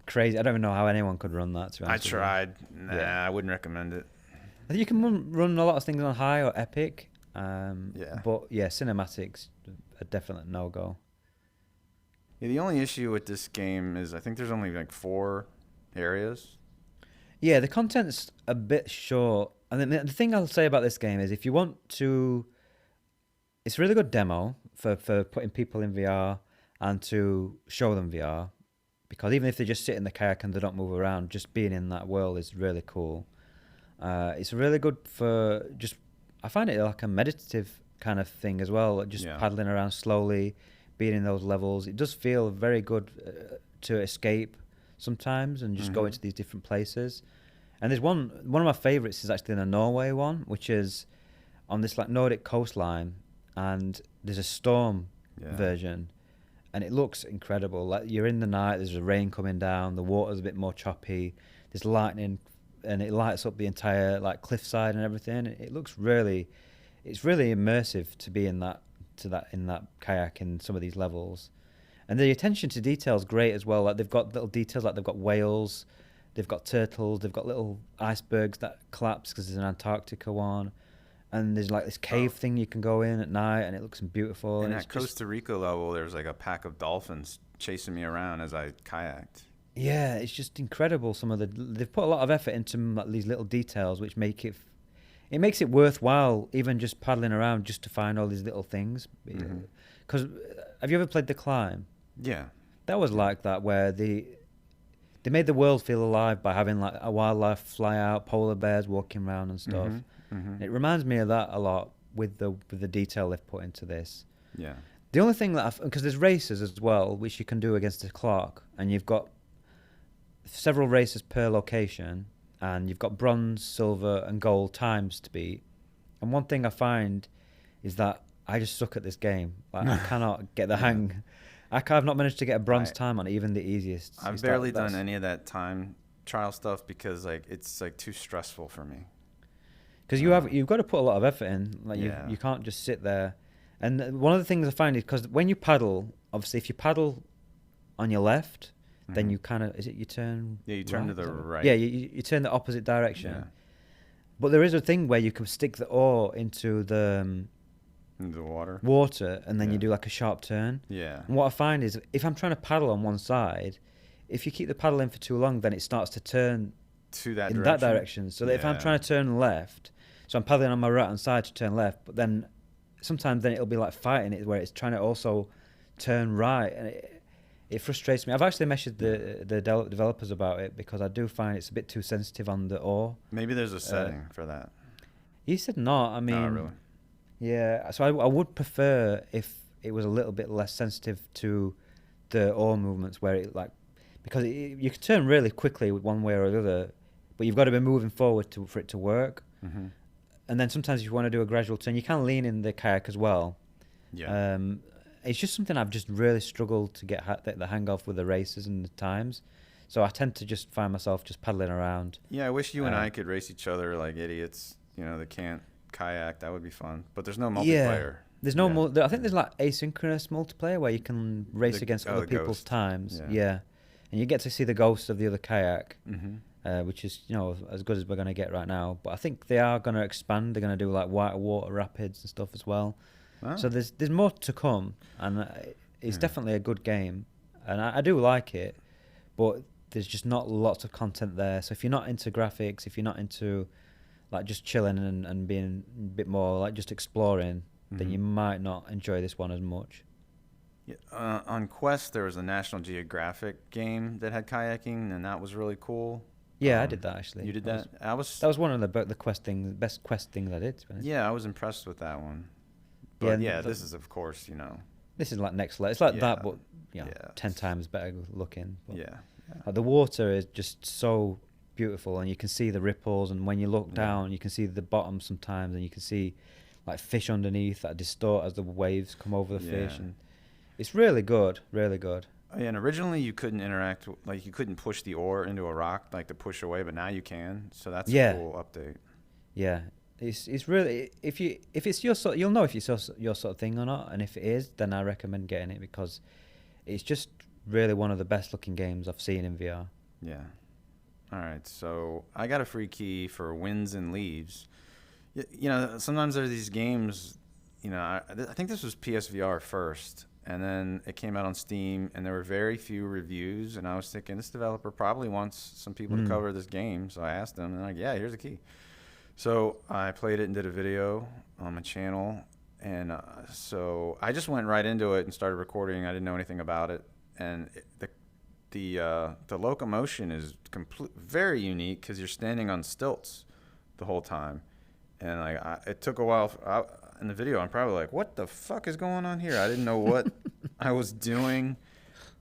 crazy. I don't even know how anyone could run that. To be I honest with you. tried. Nah, Yeah. I wouldn't recommend it. I think you can run a lot of things on high or epic. Yeah. But yeah, cinematics a definite no go. Yeah, the only issue with this game is I think there's only like 4 areas. Yeah, the content's a bit short. And then the thing I'll say about this game is if you want to, it's a really good demo for putting people in VR and to show them VR. Because even if they just sit in the kayak and they don't move around, just being in that world is really cool. It's really good for just, I find it like a meditative kind of thing as well, like just Yeah. paddling around slowly, being in those levels. It does feel very good to escape sometimes and just go Mhm. into these different places. And there's one of my favourites is actually the Norway one, which is on this like Nordic coastline, and there's a storm Yeah. version, and it looks incredible. Like you're in the night, there's a rain coming down, the water's a bit more choppy, there's lightning, and it lights up the entire like cliffside and everything. It looks really, it's really immersive to be in that kayak in some of these levels, and the attention to detail is great as well. Like they've got little details, like they've got whales, they've got turtles, they've got little icebergs that collapse because there's an Antarctica one, and there's like this cave thing you can go in at night, and it looks beautiful. And And at it's just, Costa Rica level, there was like a pack of dolphins chasing me around as I kayaked. yeah, it's just incredible. They've put a lot of effort into like these little details, which make it makes it worthwhile, even just paddling around just to find all these little things. Mhm. Because have you ever played The Climb? Yeah. That was like that, where they made the world feel alive by having like a wildlife fly out, polar bears walking around and stuff. It reminds me of that a lot with the detail they've put into this. Yeah. The only thing that because there's races as well, which you can do against the clock, and you've got several races per location, and you've got bronze, silver, and gold times to beat. And one thing I find is that I just suck at this game. Like I cannot get the hang. I've not managed to get a bronze time on even the easiest. I've barely done any of that time trial stuff because like it's like too stressful for me. Because you've got to put a lot of effort in. Like you can't just sit there. And one of the things I find is because when you paddle, obviously if you paddle on your left, then you kind of you turn. Yeah, you turn to the right. Yeah, you turn the opposite direction. Yeah. But there is a thing where you can stick the oar into the water, and then you do like a sharp turn. Yeah. And what I find is if I'm trying to paddle on one side, if you keep the paddle in for too long, then it starts to turn to that in direction. that direction. So that if I'm trying to turn left, so I'm paddling on my right hand side to turn left, but then sometimes then it'll be like fighting it where it's trying to also turn right, and it frustrates me. I've actually messaged the developers about it because I do find it's a bit too sensitive on the oar. Maybe there's a setting for that. He said not. I mean, not really. Yeah, so I would prefer if it was a little bit less sensitive to the oar movements, where it like because you can turn really quickly with one way or the other, but you've got to be moving forward for it to work. And then sometimes if you want to do a gradual turn, you can lean in the kayak as well. Yeah. It's just something I've just really struggled to get the hang of with the races and the times. So I tend to just find myself just paddling around. Yeah, I wish you and I could race each other like idiots. You know, that can't kayak. That would be fun. But there's no multiplayer. There's no I think there's like asynchronous multiplayer where you can race against other people's times. Yeah. And you get to see the ghosts of the other kayak, which is, you know, as good as we're going to get right now. But I think they are going to expand. They're going to do like white water rapids and stuff as well. Oh. So there's more to come, and it's definitely a good game, and I do like it, but there's just not lots of content there. So if you're not into graphics, if you're not into like just chilling and being a bit more like just exploring, then you might not enjoy this one as much. Yeah, on Quest, there was a National Geographic game that had kayaking, and that was really cool. Yeah, I did that actually. You did that? That was one of the best Quest things I did. To be honest. Yeah, I was impressed with that one. But this is, of course, you know. This is like next level. It's like that, but 10 times better looking. But yeah. Like the water is just so beautiful, and you can see the ripples, and when you look down, you can see the bottom sometimes, and you can see like fish underneath that distort as the waves come over the fish, and it's really good, really good. And originally you couldn't interact, like you couldn't push the oar into a rock like to push away, but now you can. So that's a cool update. Yeah. It's really if it's your sort, you'll know if it's your sort of thing or not, and if it is, then I recommend getting it because it's just really one of the best looking games I've seen in VR. Yeah. All right, so I got a free key for Winds and Leaves. You know, sometimes there are these games. You know, I think this was PSVR first, and then it came out on Steam, and there were very few reviews, and I was thinking this developer probably wants some people to cover this game, so I asked them, and they're like, yeah, here's a key. So I played it and did a video on my channel, and so I just went right into it and started recording. I didn't know anything about it, and the locomotion is very unique because you're standing on stilts the whole time, and like it took a while. In the video, I'm probably like, "What the fuck is going on here?" I didn't know what I was doing,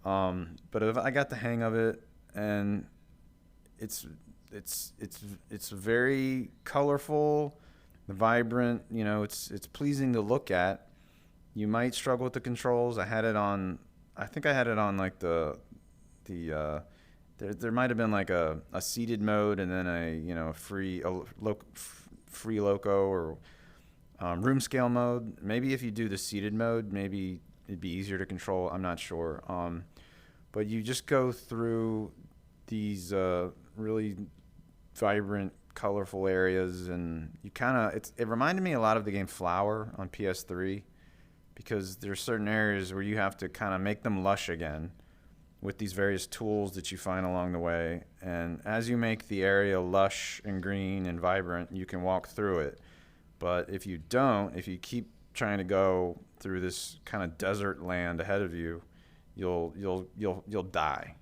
but I got the hang of it, and it's very colorful, vibrant. You know, it's pleasing to look at. You might struggle with the controls. I think I had it on like there might have been like a seated mode and then a free loco or room scale mode. Maybe if you do the seated mode, maybe it'd be easier to control. I'm not sure. But you just go through these really vibrant, colorful areas, and you it reminded me a lot of the game Flower on PS3, because there's certain areas where you have to kind of make them lush again with these various tools that you find along the way. And as you make the area lush and green and vibrant, you can walk through it. But if you keep trying to go through this kind of desert land ahead of you, you'll die.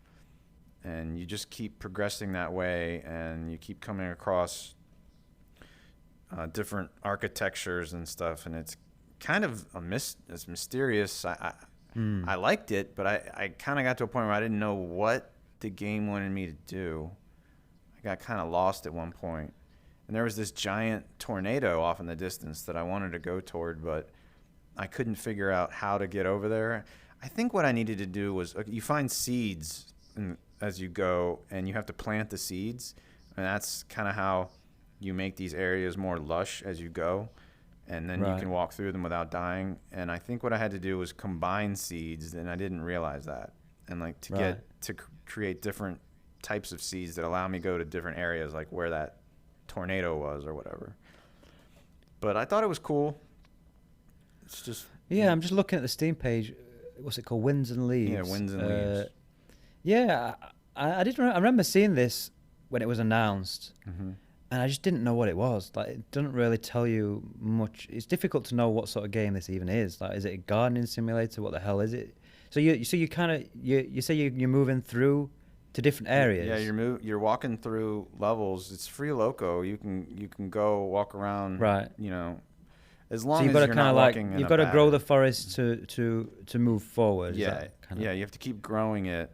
And you just keep progressing that way, and you keep coming across different architectures and stuff, and it's kind of it's mysterious. I liked it, but I kind of got to a point where I didn't know what the game wanted me to do. I got kind of lost at one point, and there was this giant tornado off in the distance that I wanted to go toward, but I couldn't figure out how to get over there. I think what I needed to do was you find seeds as you go, and you have to plant the seeds, and that's kind of how you make these areas more lush as you go, and then you can walk through them without dying. And I think what I had to do was combine seeds, and I didn't realize that. And like to create different types of seeds that allow me to go to different areas, like where that tornado was or whatever. But I thought it was cool. It's just I'm just looking at the Steam page. What's it called? Winds and Leaves. Yeah, Winds and Leaves. Yeah, I remember seeing this when it was announced. Mm-hmm. And I just didn't know what it was. Like, it doesn't really tell you much. It's difficult to know what sort of game this even is. Like, is it a gardening simulator? What the hell is it? So you say you're moving through to different areas. Yeah, you're walking through levels. It's free loco. You can go walk around. Right. You know, as long so as you're not walking in you've got to grow the forest to move forward. Yeah, you have to keep growing it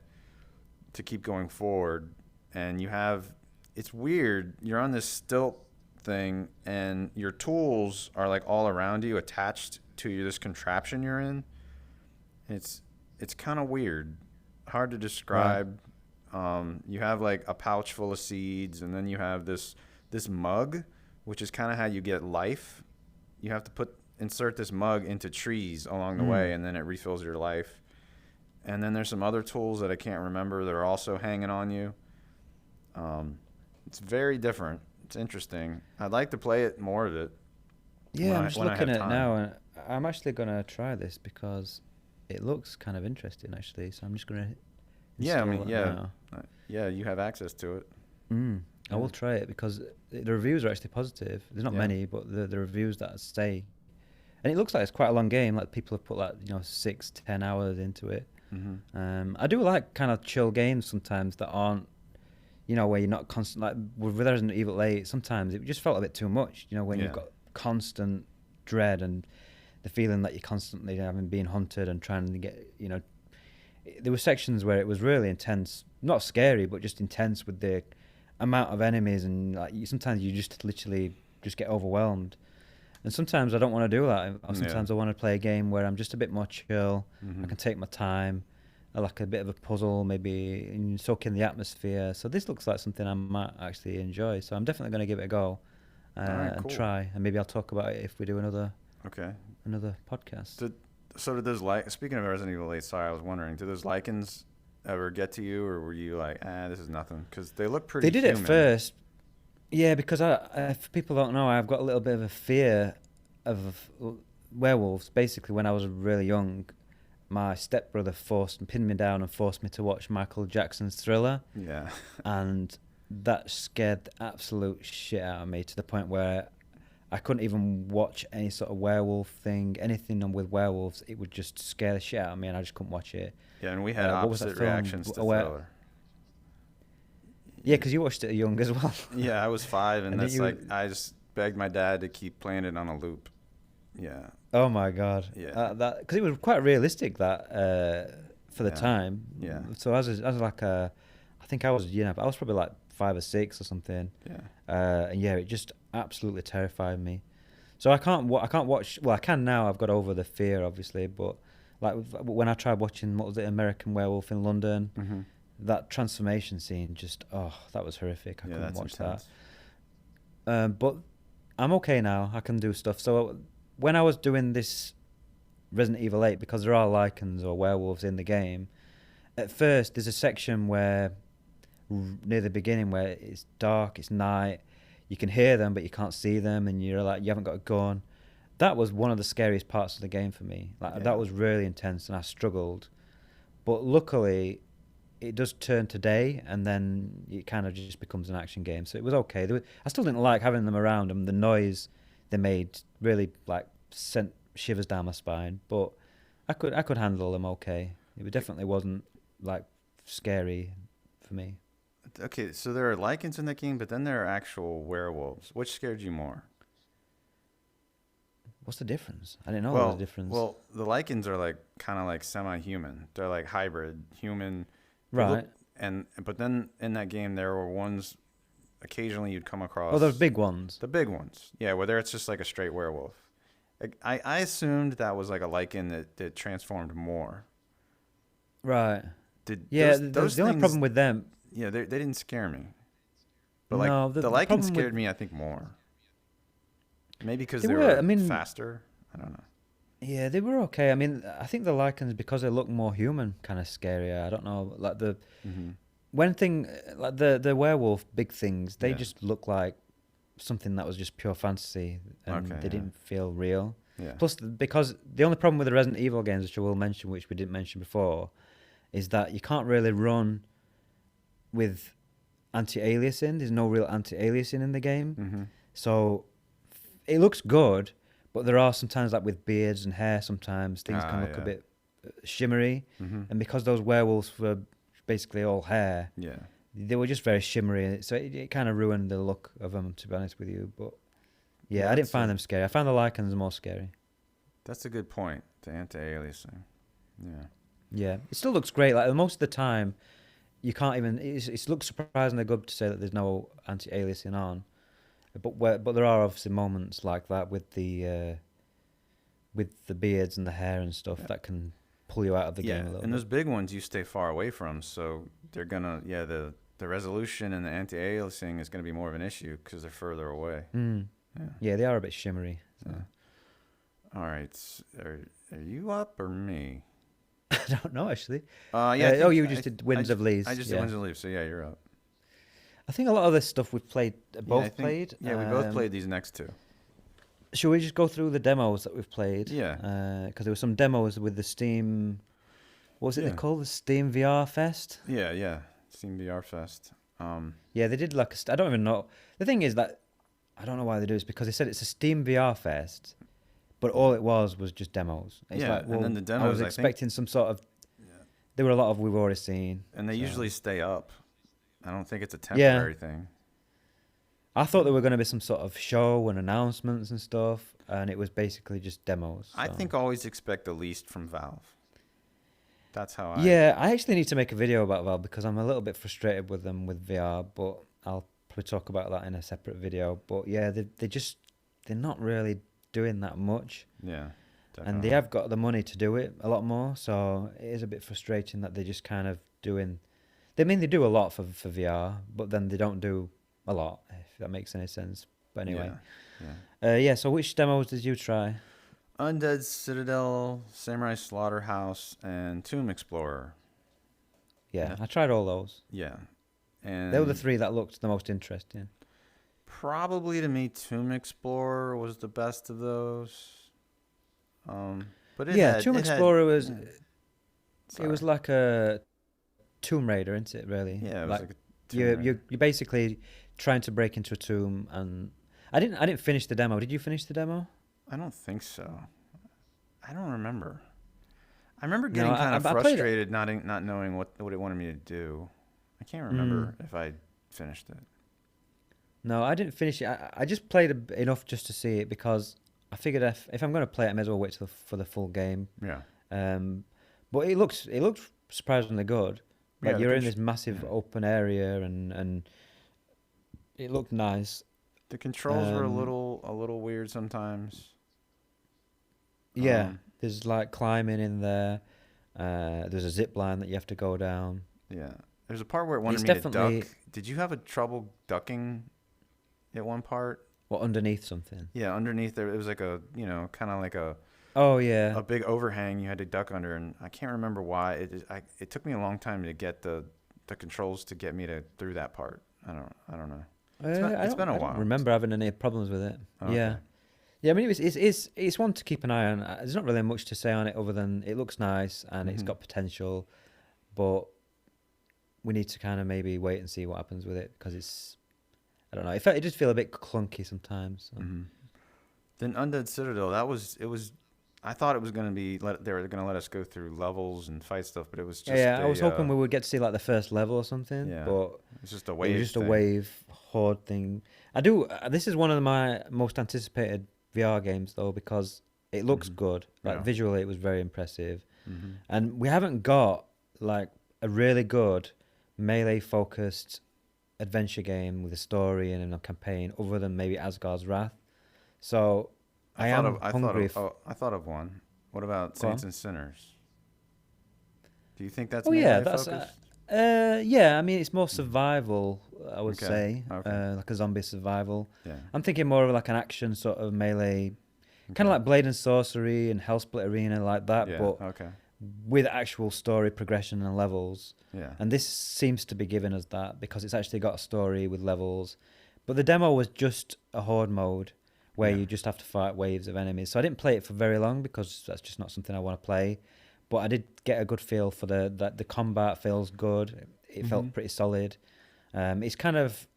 to keep going forward, and you have. It's weird. You're on this stilt thing, and your tools are like all around you, attached to this contraption you're in. It's kind of weird, hard to describe. Right. You have like a pouch full of seeds, and then you have this mug, which is kind of how you get life. You have to insert this mug into trees along the way, and then it refills your life. And then there's some other tools that I can't remember that are also hanging on you. It's very different. It's interesting. I'd like to play it more of it. Yeah, I'm just looking at it now, and I'm actually going to try this because it looks kind of interesting, actually. So I'm just going to yeah, you have access to it. I will try it because the reviews are actually positive. There's not many, but the reviews that say, and it looks like it's quite a long game. Like people have put 6-10 hours into it. Mm-hmm. I do like kind of chill games sometimes that aren't, where you're not constant, like with Resident Evil 8, sometimes it just felt a bit too much, when you've got constant dread and the feeling that you're constantly being hunted and trying to get, there were sections where it was really intense, not scary, but just intense with the amount of enemies, and sometimes you just literally just get overwhelmed. And sometimes I don't want to do that. Sometimes I want to play a game where I'm just a bit more chill. I can take my time. I like a bit of a puzzle, maybe, and soak in the atmosphere. So this looks like something I might actually enjoy. So I'm definitely going to give it a go and try. And maybe I'll talk about it if we do another podcast. Did those speaking of Resident Evil 8, sorry, I was wondering, did those lichens ever get to you, or were you like, this is nothing? Because they look pretty They did human. at first. Yeah, because if people don't know, I've got a little bit of a fear of werewolves. Basically, when I was really young, my stepbrother pinned me down and forced me to watch Michael Jackson's Thriller. Yeah. And that scared the absolute shit out of me to the point where I couldn't even watch any sort of werewolf thing, anything with werewolves. It would just scare the shit out of me, and I just couldn't watch it. Yeah, and we had opposite reactions to Thriller. Yeah, because you watched it young as well. Yeah, I was 5, and that's I just begged my dad to keep playing it on a loop. Yeah. Oh my God. Yeah. Because it was quite realistic for the time. Yeah. So as I think I was, but I was probably like 5 or 6 or something. Yeah. And it just absolutely terrified me. So I can't watch. Well, I can now. I've got over the fear, obviously. But like when I tried watching, what was it, American Werewolf in London. Mm-hmm. That transformation scene, that was horrific. I couldn't watch intense. that. But I'm okay now. I can do stuff. So when I was doing this Resident Evil 8, because there are lichens or werewolves in the game, at first there's a section where near the beginning where it's dark, it's night, you can hear them but you can't see them, and you're like, you haven't got a gun. That was one of the scariest parts of the game for me. That was really intense, and I struggled. But luckily, it does turn to day, and then it kind of just becomes an action game. So it was okay. I still didn't like having them around, and the noise they made really sent shivers down my spine. But I could handle them okay. It definitely wasn't like scary for me. Okay, so there are lichens in the game, but then there are actual werewolves. Which scared you more? What's the difference? I didn't know there was a Well, difference. well, the lichens are like kind of like semi-human. They're like hybrid human. They Right. look, but then in that game there were ones occasionally you'd come across. Oh, those big ones. The big ones, yeah, where it's just like a straight werewolf. I assumed that was like a lichen that transformed more. Right. Did Yeah. those The only things? problem with them. Yeah, they didn't scare me. But No, like the the lichen problem scared with me, I think more. Maybe because they they were. I were mean, faster. I don't know. yeah, they were okay. I mean, I think the lichens because they look more human, kind of scarier. I don't know, like the Hmm. when thing like the werewolf big things, they Yeah. just look like something that was just pure fantasy, and Okay. they Yeah. didn't feel real. Yeah. Plus, because the only problem with the Resident Evil games, which I will mention, which we didn't mention before, is that you can't really run with anti-aliasing. There's no real anti-aliasing in the game, Hmm. so it looks good, but there are sometimes like with beards and hair, sometimes things can look a Yeah. bit shimmery, Hmm. and because those werewolves were basically all hair, Yeah. they were just very shimmery, so it kind of ruined the look of them, to be honest with you. But yeah, Yeah, I didn't that's find them scary. I found the lichens more scary. That's a good point. The anti-aliasing. Yeah. Yeah, it still looks great. Like most of the time, you can't even. It looks surprisingly good to say that there's no anti-aliasing on, but there are obviously moments like that with the beards and the hair and stuff Yeah. that can pull you out of the game a little And bit. those big ones you stay far away from, so they're gonna the resolution and the anti-aliasing is gonna be more of an issue because they're further away. Mm. Yeah. Yeah, they are a bit shimmery. So. Yeah. All right. Are you up or me? I don't know actually. Yeah. Oh, you just did Winds of Leaves. I just did yeah. Winds of Leaves. So yeah, you're up. I think a lot of this stuff we've played, Yeah, both I think- played. Yeah, we both played these next two. Should we just go through the demos that we've played? Yeah. Because there were some demos with the Steam. What was it Yeah. they called? The Steam VR Fest. Yeah, yeah. Steam VR Fest. Yeah, they did like I don't even know. The thing is that I don't know why they do this because they said it's a Steam VR Fest, but all it was just demos. It's Yeah, like, and then the I demos, was I think- expecting some sort of. There were a lot of we've already seen. And they so- usually stay up. I don't think it's a temporary thing. I thought there were going to be some sort of show and announcements and stuff, and it was basically just demos. I so. think always expect the least from Valve. That's how I. Yeah, I actually need to make a video about Valve because I'm a little bit frustrated with them with VR, but I'll probably talk about that in a separate video. But yeah, they're not really doing that much, Yeah. and Definitely. they have got the money to do it a lot more. So it is a bit frustrating that they're just kind of doing. They do a lot for VR, but then they don't do a lot. If that makes any sense. But anyway, Yeah. So which demos did you try? Undead Citadel, Samurai Slaughterhouse, and Tomb Explorer. Yeah, Yeah. I tried all those. Yeah. And They were the three that looked the most interesting. probably to me, Tomb Explorer was the best of those. But Tomb Explorer was. yeah. It was Sorry. like a Tomb Raider, isn't it? Really? Yeah, it was like a you're Tomb Raider. you're basically trying to break into a tomb, and I didn't finish the demo. Did you finish the demo? I don't think so. I don't remember. I remember No, getting kind of I played it. frustrated, not knowing what it wanted me to do. I can't remember if I finished it. No, I didn't finish it. I just played enough just to see it because I figured if I'm going to play it, I may as well wait for the full game. Yeah. But it looked surprisingly good. Like Yeah, the you're in contr- this massive yeah. open area and it looked nice. The controls were a Um, little weird sometimes. Yeah, Um, there's like climbing in there. There's a zip line that you have to go down. Yeah. There's a part where it wanted It's me to definitely- duck. Did you have a trouble ducking at one part? Or underneath something. Yeah, underneath there it was like a, kind of like a Oh yeah. big overhang you had to duck under, and I can't remember why. It took me a long time to get the controls to get me through that part. I don't know. It's been a I while. don't remember having any problems with it. Okay. Yeah. Yeah, I mean, it's one to keep an eye on. There's not really much to say on it other than it looks nice and it's Mhm. got potential, but we need to kind of maybe wait and see what happens with it because I don't know. It just feel a bit clunky sometimes. So. Hmm. Then Undead Citadel, it was I thought it was going to be they were going to let us go through levels and fight stuff, but it was just Yeah, I was hoping we would get to see like the first level or something, yeah, but it's just a it wave was just thing. a wave horde thing. I do. This is one of my most anticipated VR games though because it looks good. Like Yeah. visually, it was very impressive, Mm-hmm. and we haven't got like a really good melee focused adventure game with a story and a campaign other than maybe Asgard's Wrath. So I am hungry. I thought of one. What about Go on. Saints and Sinners? Do you think that's Oh yeah, melee that's focused? yeah. I mean, it's more survival. I would Okay, say, okay. like a zombie survival. Yeah. I'm thinking more of like an action sort of melee, kind of like Blade and Sorcery and Hellsplit Arena, like that, yeah. but Okay. with actual story progression and levels. Yeah. And this seems to be giving us that because it's actually got a story with levels. But the demo was just a horde mode where Yeah. you just have to fight waves of enemies. So I didn't play it for very long because that's just not something I want to play. But I did get a good feel for the combat feels good. It felt pretty solid. It's kind of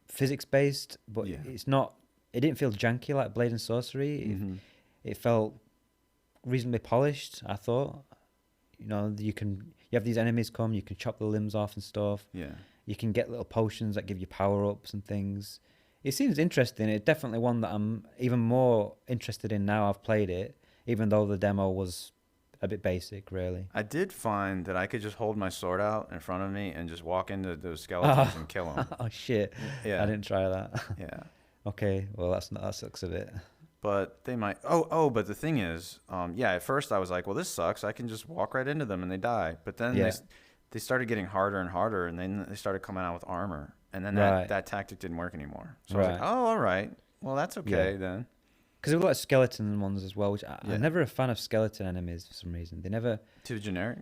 physics based, but Yeah. it's not. It didn't feel janky like Blade and Sorcery. Mm-hmm. It felt reasonably polished. I thought, you have these enemies come, you can chop the limbs off and stuff. Yeah. You can get little potions that give you power ups and things. It seems interesting. It's definitely one that I'm even more interested in now I've played it, even though the demo was a bit basic, really. I did find that I could just hold my sword out in front of me and just walk into those skeletons and kill them. Oh shit! Yeah. I didn't try that. Yeah. Okay, well that sucks a bit. But they might. But the thing is, at first I was like, well, this sucks. I can just walk right into them and they die. But then Yeah. they started getting harder and harder, and then they started coming out with armor, and then Right. that tactic didn't work anymore. So I was like, Right. oh, all right. Well, that's okay then. Because there were a lot of skeleton ones as well, which Yeah. I'm never a fan of skeleton enemies for some reason. They never. Too generic.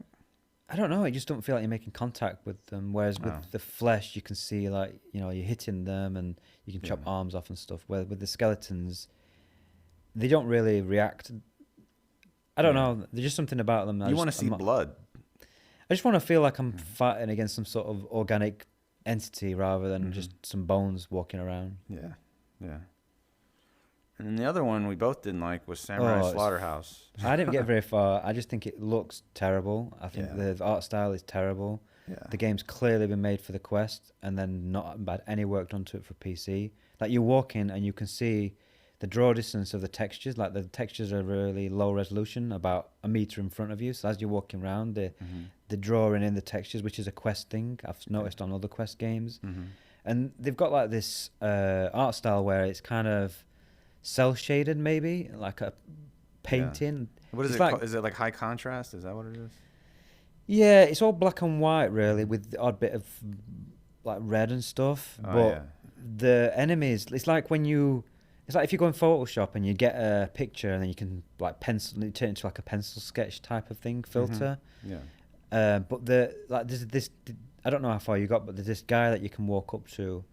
I don't know. I just don't feel like you're making contact with them. Whereas Oh. with the flesh, you can see like you're hitting them and you can chop Yeah. arms off and stuff. Where with the skeletons, they don't really react. I don't Yeah. know. There's just something about them. You want to see blood. I just want to feel like I'm fighting against some sort of organic entity rather than just some bones walking around. Yeah. Yeah. And then the other one we both didn't like was Samurai it's- Slaughterhouse. I didn't get very far. I just think it looks terrible. I think Yeah. the art style is terrible. Yeah. The game's clearly been made for the Quest and then not had any work done to it for PC. Like you walk in and you can see the draw distance of the textures. Like the textures are really low resolution, about a meter in front of you. So as you're walking around, the drawing in the textures, which is a Quest thing, I've noticed on other Quest games. Mm-hmm. And they've got like this art style where it's kind of cell shaded, maybe like a painting. What is It's it? like- Is it like high contrast? Is that what it is? Yeah, it's all black and white really, with the odd bit of like red and stuff. Oh, but yeah. the enemies, it's like it's like if you go in Photoshop and you get a picture and then you can like pencil it, turn it into like a pencil sketch type of thing, filter. Yeah. But there's this, I don't know how far you got, but there's this guy that you can walk up to,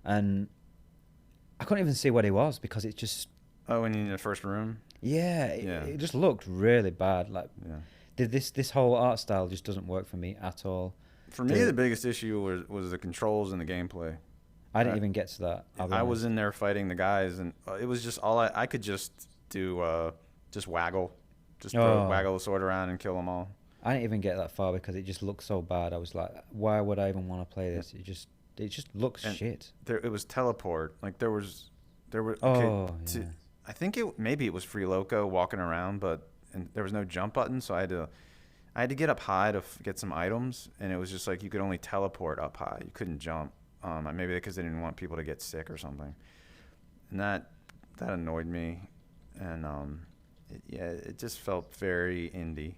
and I couldn't even see what he was because it just Oh, when you're in the first room? yeah, it just looked really bad. Like Yeah. this whole art style just doesn't work for me at all. For me, the biggest issue was the controls and the gameplay. I didn't even get to that. I was in there fighting the guys, and it was just all I could just do, just waggle, waggle the sword around and kill them all. I didn't even get that far because it just looked so bad. I was like, why would I even want to play this? It just looks shit. It was teleport. Like there were. Yeah. I think maybe it was Free Loco walking around, and there was no jump button, so I had to get up high to get some items, and it was just like you could only teleport up high. You couldn't jump. Maybe because they didn't want people to get sick or something, and that annoyed me, and it just felt very indie.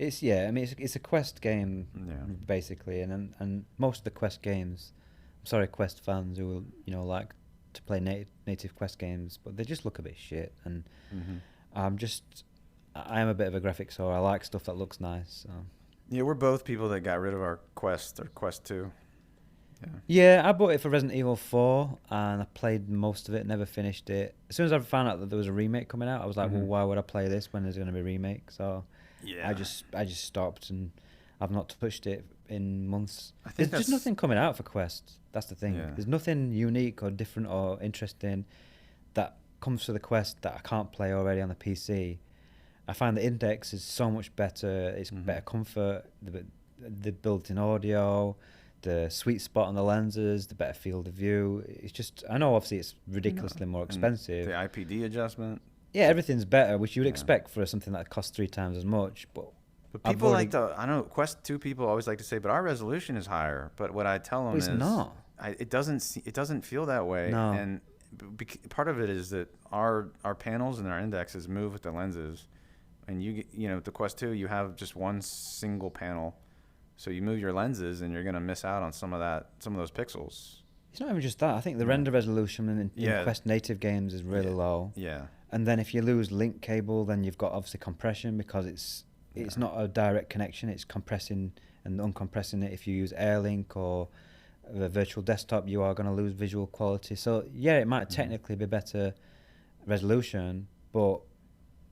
I mean, it's a Quest game, Yeah. basically, and most of the Quest games, I'm sorry, Quest fans who like to play native Quest games, but they just look a bit shit, and I am a bit of a graphics whore. I like stuff that looks nice. So. Yeah, we're both people that got rid of our Quest 2. Yeah, I bought it for Resident Evil 4, and I played most of it, never finished it. As soon as I found out that there was a remake coming out, I was like, well, why would I play this when there's going to be a remake? So Yeah. I just stopped, and I've not touched it in months. I think There's just nothing coming out for Quest. That's the thing. Yeah. There's nothing unique or different or interesting that comes to the Quest that I can't play already on the PC, I find the Index is so much better. It's better comfort, the built-in audio, the sweet spot on the lenses, the better field of view. It's just, I know obviously it's ridiculously more expensive. The IPD adjustment. Yeah, everything's better, which you would expect for something that costs 3 times as much. But people like to, I know Quest 2 people always like to say, but our resolution is higher. But what I tell them it's not. It doesn't feel that way. No. And part of it is that our panels and our indexes move with the lenses. And the Quest 2, you have just one single panel, so you move your lenses, and you're gonna miss out on some of those pixels. It's not even just that. I think the render resolution in Quest native games is really low. Yeah. And then if you lose link cable, then you've got obviously compression because it's not a direct connection. It's compressing and uncompressing it. If you use AirLink or the virtual desktop, you are going to lose visual quality. So yeah, it might technically be better resolution, but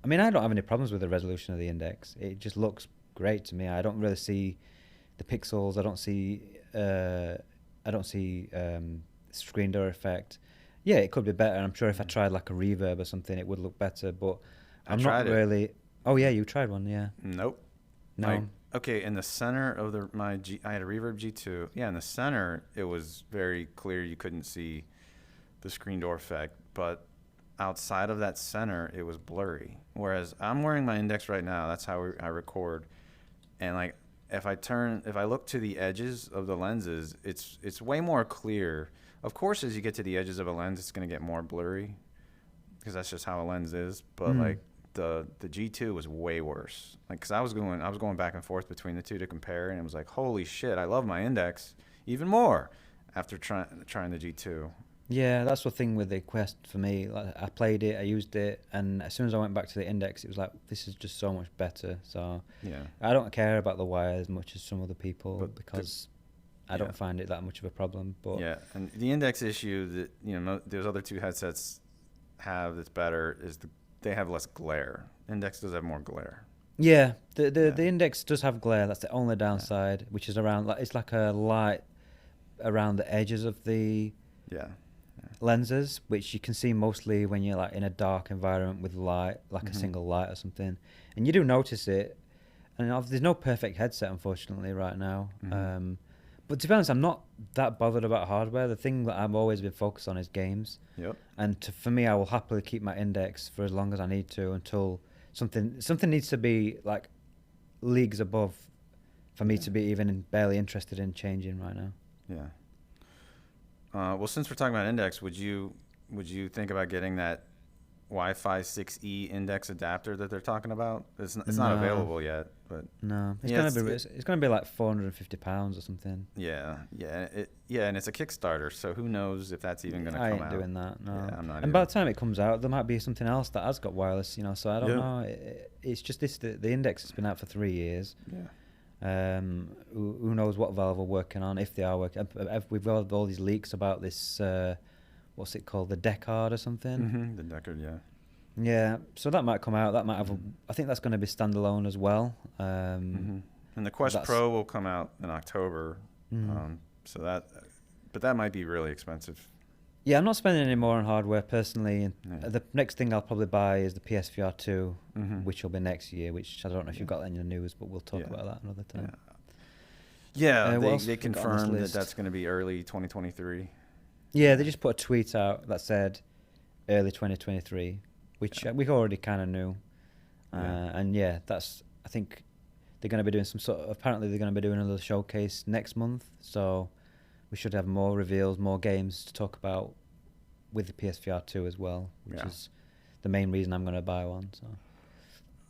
I mean, I don't have any problems with the resolution of the Index. It just looks great to me. I don't really see the pixels. I don't see screen door effect. Yeah, it could be better. I'm sure if I tried like a reverb or something, it would look better. But I'm not really. Oh yeah, you tried one, yeah. Nope. No. Okay, in the center of I had a Reverb G2. Yeah, in the center, it was very clear. You couldn't see the screen door effect, but outside of that center, it was blurry. Whereas I'm wearing my Index right now. That's how I record, and like if I look to the edges of the lenses, it's way more clear. Of course, as you get to the edges of a lens, it's going to get more blurry because that's just how a lens is. But like the G2 was way worse. Like, cause I was going back and forth between the two to compare, and it was like, holy shit, I love my Index even more after trying the G2. Yeah, that's the thing with the Quest for me. Like, I played it, I used it, and as soon as I went back to the Index, it was like, this is just so much better. So yeah, I don't care about the wire as much as some other people because I don't find it that much of a problem. But yeah, and the Index issue that those other two headsets have that's better is they have less glare. Index does have more glare. Yeah, the Index does have glare. That's the only downside, which is around it's like a light around the edges of the lenses, which you can see mostly when you're like in a dark environment with light, like a single light or something, and you do notice it. And there's no perfect headset, unfortunately, right now. But to be honest, I'm not that bothered about hardware. The thing that I've always been focused on is games. Yep. And for me, I will happily keep my Index for as long as I need to until something needs to be like leagues above for me to be even barely interested in changing right now. Yeah. Well, since we're talking about Index, would you think about getting that Wi-Fi 6E Index adapter that they're talking about? It's not available yet, but no, it's gonna be like £450 or something. Yeah, and it's a Kickstarter, so who knows if that's even gonna come out. I ain't doing that. No, yeah, I'm not. And by the time it comes out, there might be something else that has got wireless, So I don't know. It's just this. The Index has been out for 3 years. Yeah. Who knows what Valve are working on, if they are working. We've got all these leaks about this. What's it called? The Deckard or something? The Deckard, yeah. Yeah, so that might come out. That might have. I think that's going to be standalone as well. And the Quest Pro will come out in October. But that might be really expensive. Yeah, I'm not spending any more on hardware personally. The next thing I'll probably buy is the PSVR 2, which will be next year. Which I don't know if you've got that in the news, but we'll talk about that another time. Yeah, they confirmed that that's going to be early 2023. Yeah, they just put a tweet out that said early 2023, which we already kind of knew. And that's. I think they're going to be doing apparently they're going to be doing another showcase next month. So we should have more reveals, more games to talk about with the PSVR 2 as well, which is the main reason I'm going to buy one. So.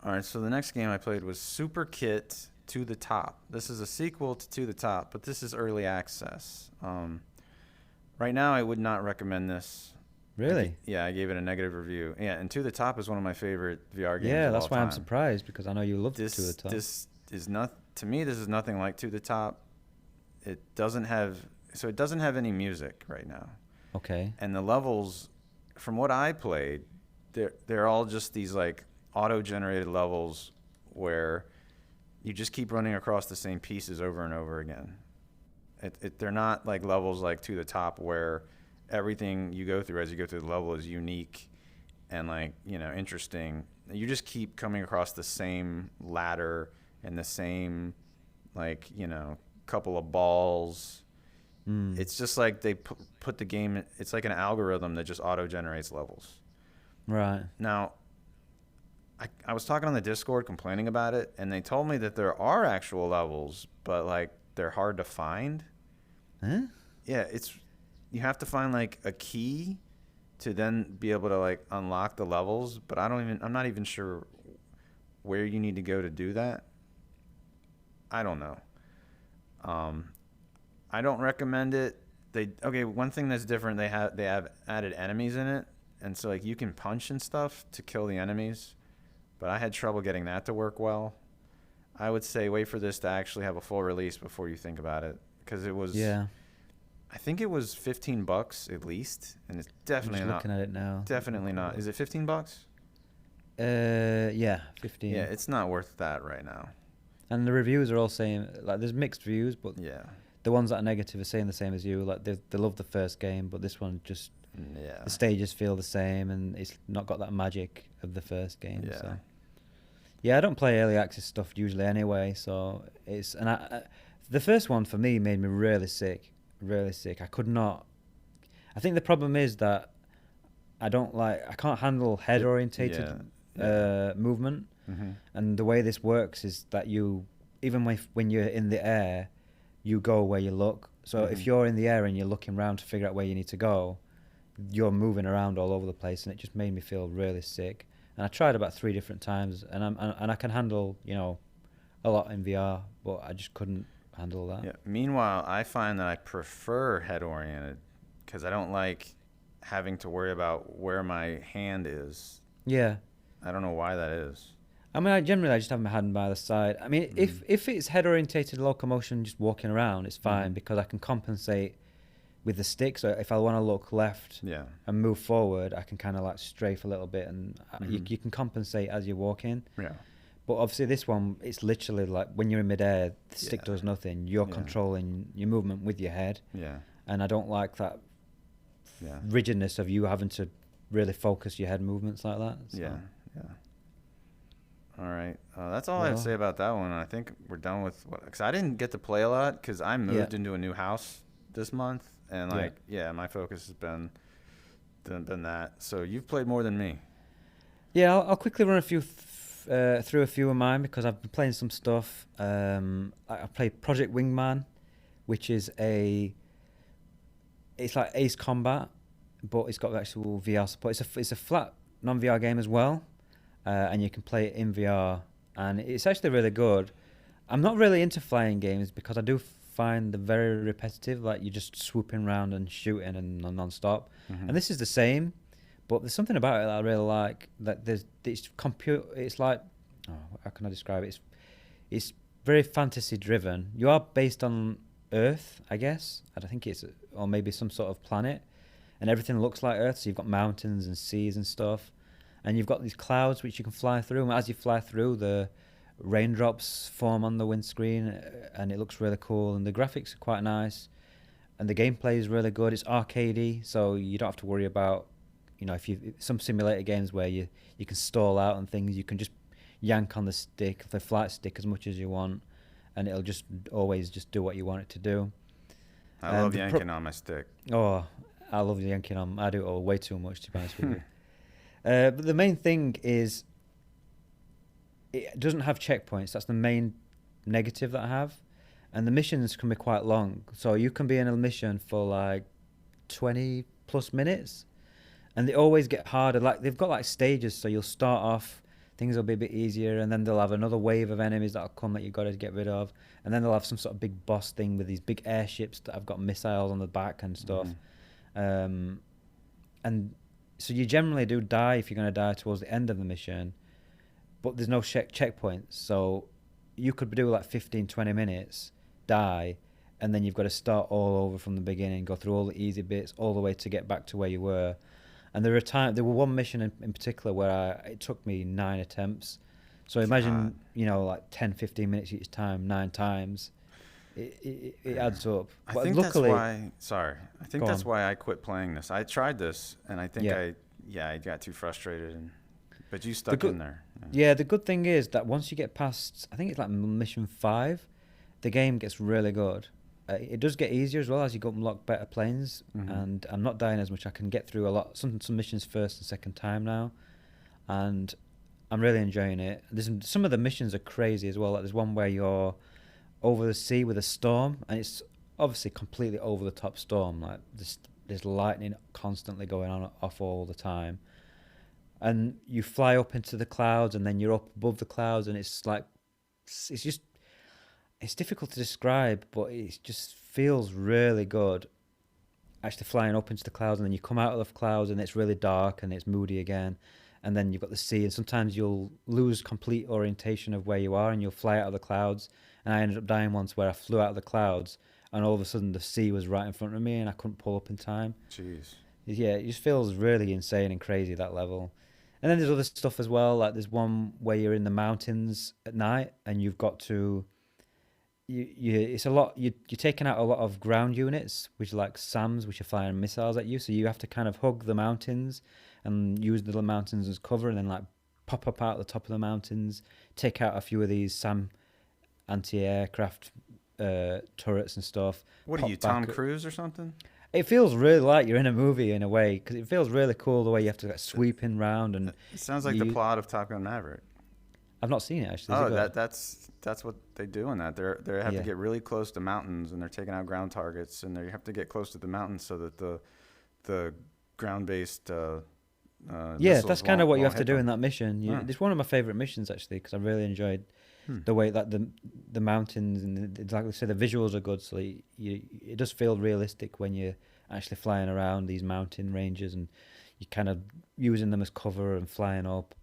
All right, so the next game I played was Super Kit To the Top. This is a sequel to the Top, but this is early access. Right now, I would not recommend this. Really? I gave it a negative review. Yeah, and To the Top is one of my favorite VR games. Yeah, that's why I'm surprised because I know you love To the Top. This is to me. This is nothing like To the Top. It doesn't have any music right now. Okay. And the levels, from what I played, they're all just these like auto-generated levels where you just keep running across the same pieces over and over again. They're not like levels like To the Top where everything you go through as you go through the level is unique and like, interesting. You just keep coming across the same ladder and the same, like, couple of balls. It's just like they put the game, it's like an algorithm that just auto generates levels. Right. Now, I was talking on the Discord complaining about it, and they told me that there are actual levels, but like they're hard to find. Huh? Yeah, you have to find like a key to then be able to like unlock the levels, but I'm not even sure where you need to go to do that. I don't know. I don't recommend it. One thing that's different, they have added enemies in it, and so like you can punch and stuff to kill the enemies, but I had trouble getting that to work well. I would say wait for this to actually have a full release before you think about it, because it was, Yeah. I think it was $15 at least, and it's definitely I'm just not. looking at it now. Definitely not. Is it $15? Yeah, 15. Yeah, it's not worth that right now. And the reviews are all saying, like, there's mixed reviews, but Yeah. the ones that are negative are saying the same as you. Like, they love the first game, but this one just, Yeah. the stages feel the same, and it's not got that magic of the first game. Yeah. So. Yeah, I don't play early access stuff usually anyway, so the first one for me made me really sick. Really sick. I could not. I think the problem is that I can't handle head orientated movement, and the way this works is that even when you're in the air, you go where you look. So if you're in the air and you're looking around to figure out where you need to go, you're moving around all over the place, and it just made me feel really sick. And I tried about 3 different times, and I can handle a lot in VR, but I just couldn't handle that. Yeah. Meanwhile, I find that I prefer head oriented because I don't like having to worry about where my hand is. Yeah. I don't know why that is. I mean, I just have my hand by the side. I mean, if it's head orientated locomotion, just walking around, it's fine because I can compensate with the stick. So if I want to look left and move forward, I can kind of like strafe a little bit, and you can compensate as you're walking. Yeah. But obviously this one, it's literally like when you're in midair, the stick does nothing. You're controlling your movement with your head. Yeah. And I don't like that rigidness of you having to really focus your head movements like that. So. Yeah. Yeah. All right. That's all I have to say about that one. I think we're done with because I didn't get to play a lot because I moved into a new house this month, and my focus has been that. So you've played more than me. Yeah, I'll quickly run through a few of mine because I've been playing some stuff. I played Project Wingman, which is it's like Ace Combat, but it's got actual VR support. It's a flat non-VR game as well. And you can play it in VR, and it's actually really good. I'm not really into flying games because I do find them very repetitive, like you're just swooping around and shooting and non-stop. And this is the same, but there's something about it that I really like. That it's like, how can I describe it? It's very fantasy driven. You are based on Earth, I guess. I think or maybe some sort of planet, and everything looks like Earth. So you've got mountains and seas and stuff. And you've got these clouds which you can fly through. And as you fly through, the raindrops form on the windscreen, and it looks really cool. And the graphics are quite nice, and the gameplay is really good. It's arcadey, so you don't have to worry about, some simulator games where you can stall out and things. You can just yank on the flight stick as much as you want, and it'll just always just do what you want it to do. I love yanking on my stick. Oh, I love yanking on. I do it all way too much, to be honest with you. But the main thing is it doesn't have checkpoints. That's the main negative that I have. And the missions can be quite long. So you can be in a mission for like 20 plus minutes. And they always get harder. Like they've got like stages. So you'll start off, things will be a bit easier. And then they'll have another wave of enemies that'll come that you've got to get rid of. And then they'll have some sort of big boss thing with these big airships that have got missiles on the back and stuff. And so you generally do die if you're going to die towards the end of the mission, but there's no checkpoints. So you could do like 15, 20 minutes, die, and then you've got to start all over from the beginning, go through all the easy bits, all the way to get back to where you were. And there were one mission in particular where it took me 9 attempts. So imagine, like 10, 15 minutes each time, 9 times. It adds up. I think that's why I quit playing this. I tried this, and I think yeah, I got too frustrated, but you The stuck good, in there. Yeah. yeah, the good thing is that once you get past, I think it's like mission 5, the game gets really good. It does get easier as well as you go unlock better planes, Mm-hmm. and I'm not dying as much. I can get through a lot, some missions first and second time now, and I'm really enjoying it. Some of the missions are crazy as well. Like there's one where you're over the sea with a storm, and it's obviously completely over the top storm. Like there's lightning constantly going on off all the time, and you fly up into the clouds, and then you're up above the clouds, and it's like it's just it's difficult to describe, but it just feels really good. Actually, flying up into the clouds, and then you come out of the clouds, and it's really dark and it's moody again, and then you've got the sea, and sometimes you'll lose complete orientation of where you are, and you'll fly out of the clouds. And I ended up dying once where I flew out of the clouds, and all of a sudden the sea was right in front of me, and I couldn't pull up in time. Jeez. Yeah, it just feels really insane and crazy, that level. And then there's other stuff as well. Like there's one where you're in the mountains at night, and you've got to it's a lot. You're taking out a lot of ground units, which are like SAMs, which are firing missiles at you. So you have to kind of hug the mountains and use the mountains as cover, and then like pop up out the top of the mountains, take out a few of these SAM anti-aircraft turrets and stuff. What are you, Tom Cruise or something? It feels really like you're in a movie in a way, because it feels really cool the way you have to like, sweep in round. And it sounds like the plot of Top Gun Maverick. I've not seen it actually. Oh, that's what they do in that. They have Yeah. to get really close to mountains, and they're taking out ground targets, and they have to get close to the mountains so that the ground-based Yeah, that's kind of what you have to hit do them. in that mission. It's one of my favorite missions actually, because I really enjoyed the way that the mountains and like I say, the visuals are good. So it does feel realistic when you're actually flying around these mountain ranges, and you're kind of using them as cover and flying up.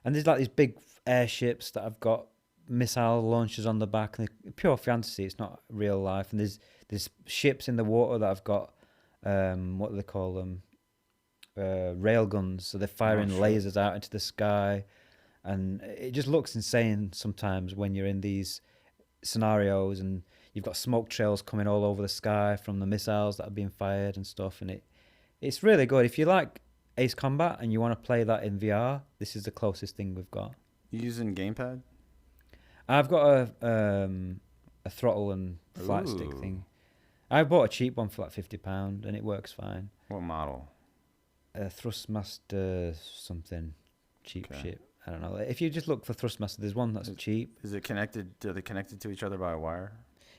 And there's like these big airships that have got missile launchers on the back, and they're pure fantasy. It's not real life. And there's ships in the water that have got what do they call them? Rail guns. So they're firing lasers out into the sky, and it just looks insane sometimes when you're in these scenarios, and you've got smoke trails coming all over the sky from the missiles that are being fired and stuff. And it's really good. If you like Ace Combat and you want to play that in VR, this is the closest thing we've got. You using gamepad? I've got a throttle and flight stick Ooh. thing. I bought a cheap one for like £50, and it works fine. What model? Thrustmaster something cheap Okay. shit. I don't know. If you just look for Thrustmaster, there's one that's cheap. Is it connected? Are they connected to each other by a wire?